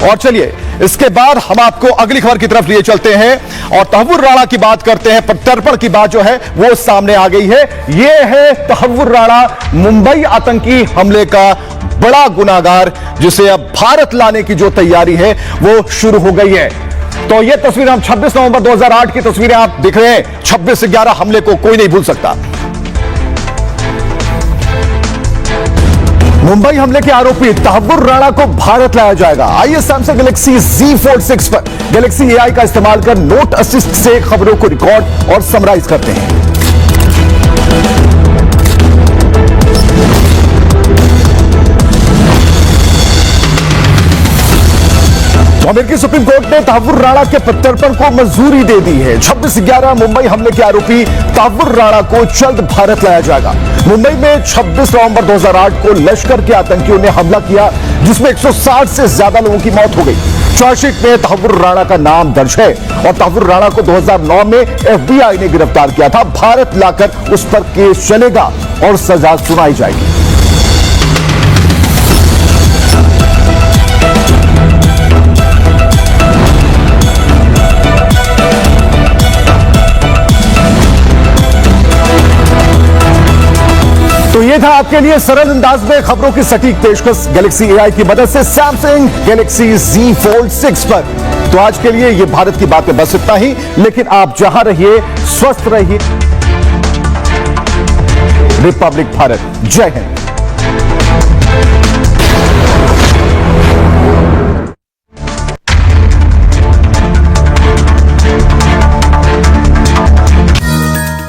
और चलिए इसके बाद हम आपको अगली खबर की तरफ लिए चलते हैं और तहव्वुर राणा की बात करते हैं। प्रत्यर्पण की बात जो है वो सामने आ गई है। यह है तहव्वुर राणा, मुंबई आतंकी हमले का बड़ा गुनाहगार, जिसे अब भारत लाने की जो तैयारी है वो शुरू हो गई है। तो ये तस्वीर हम 26 नवंबर 2008 की तस्वीरें आप दिख रहे हैं। 26/11 हमले को कोई नहीं भूल सकता। मुंबई हमले के आरोपी तहव्वुर राणा को भारत लाया जाएगा। आइए सैमसंग गैलेक्सी Z Fold 6 पर गैलेक्सी AI का इस्तेमाल कर नोट असिस्ट से खबरों को रिकॉर्ड और समराइज करते हैं। तो अमेरिकी सुप्रीम कोर्ट ने तहव्वुर राणा के प्रत्यर्पण को मंजूरी दे दी है। 26/11 मुंबई हमले के आरोपी तहव्वुर राणा को जल्द भारत लाया जाएगा। मुंबई में 26 नवंबर 2008 को लश्कर के आतंकियों ने हमला किया, जिसमें 160 से ज्यादा लोगों की मौत हो गई। चार्जशीट में तहव्वुर राणा का नाम दर्ज है और तहव्वुर राणा को 2009 में FBI ने गिरफ्तार किया था। भारत लाकर उस पर केस चलेगा और सजा सुनाई जाएगी। तो ये था आपके लिए सरल अंदाज में खबरों की सटीक पेशकश गैलेक्सी AI की मदद से सैमसंग गैलेक्सी Z Fold 6 पर। तो आज के लिए ये भारत की बातें बस इतना ही, लेकिन आप जहां रहिए स्वस्थ रहिए। रिपब्लिक भारत, जय हिंद।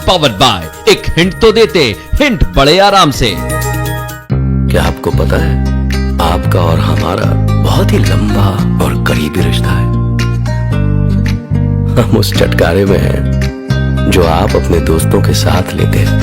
पावर्ड बाय एक हिंट तो देते, हिंट बड़े आराम से। क्या आपको पता है आपका और हमारा बहुत ही लंबा और करीबी रिश्ता है। हम उस चटकारे में हैं जो आप अपने दोस्तों के साथ लेते हैं।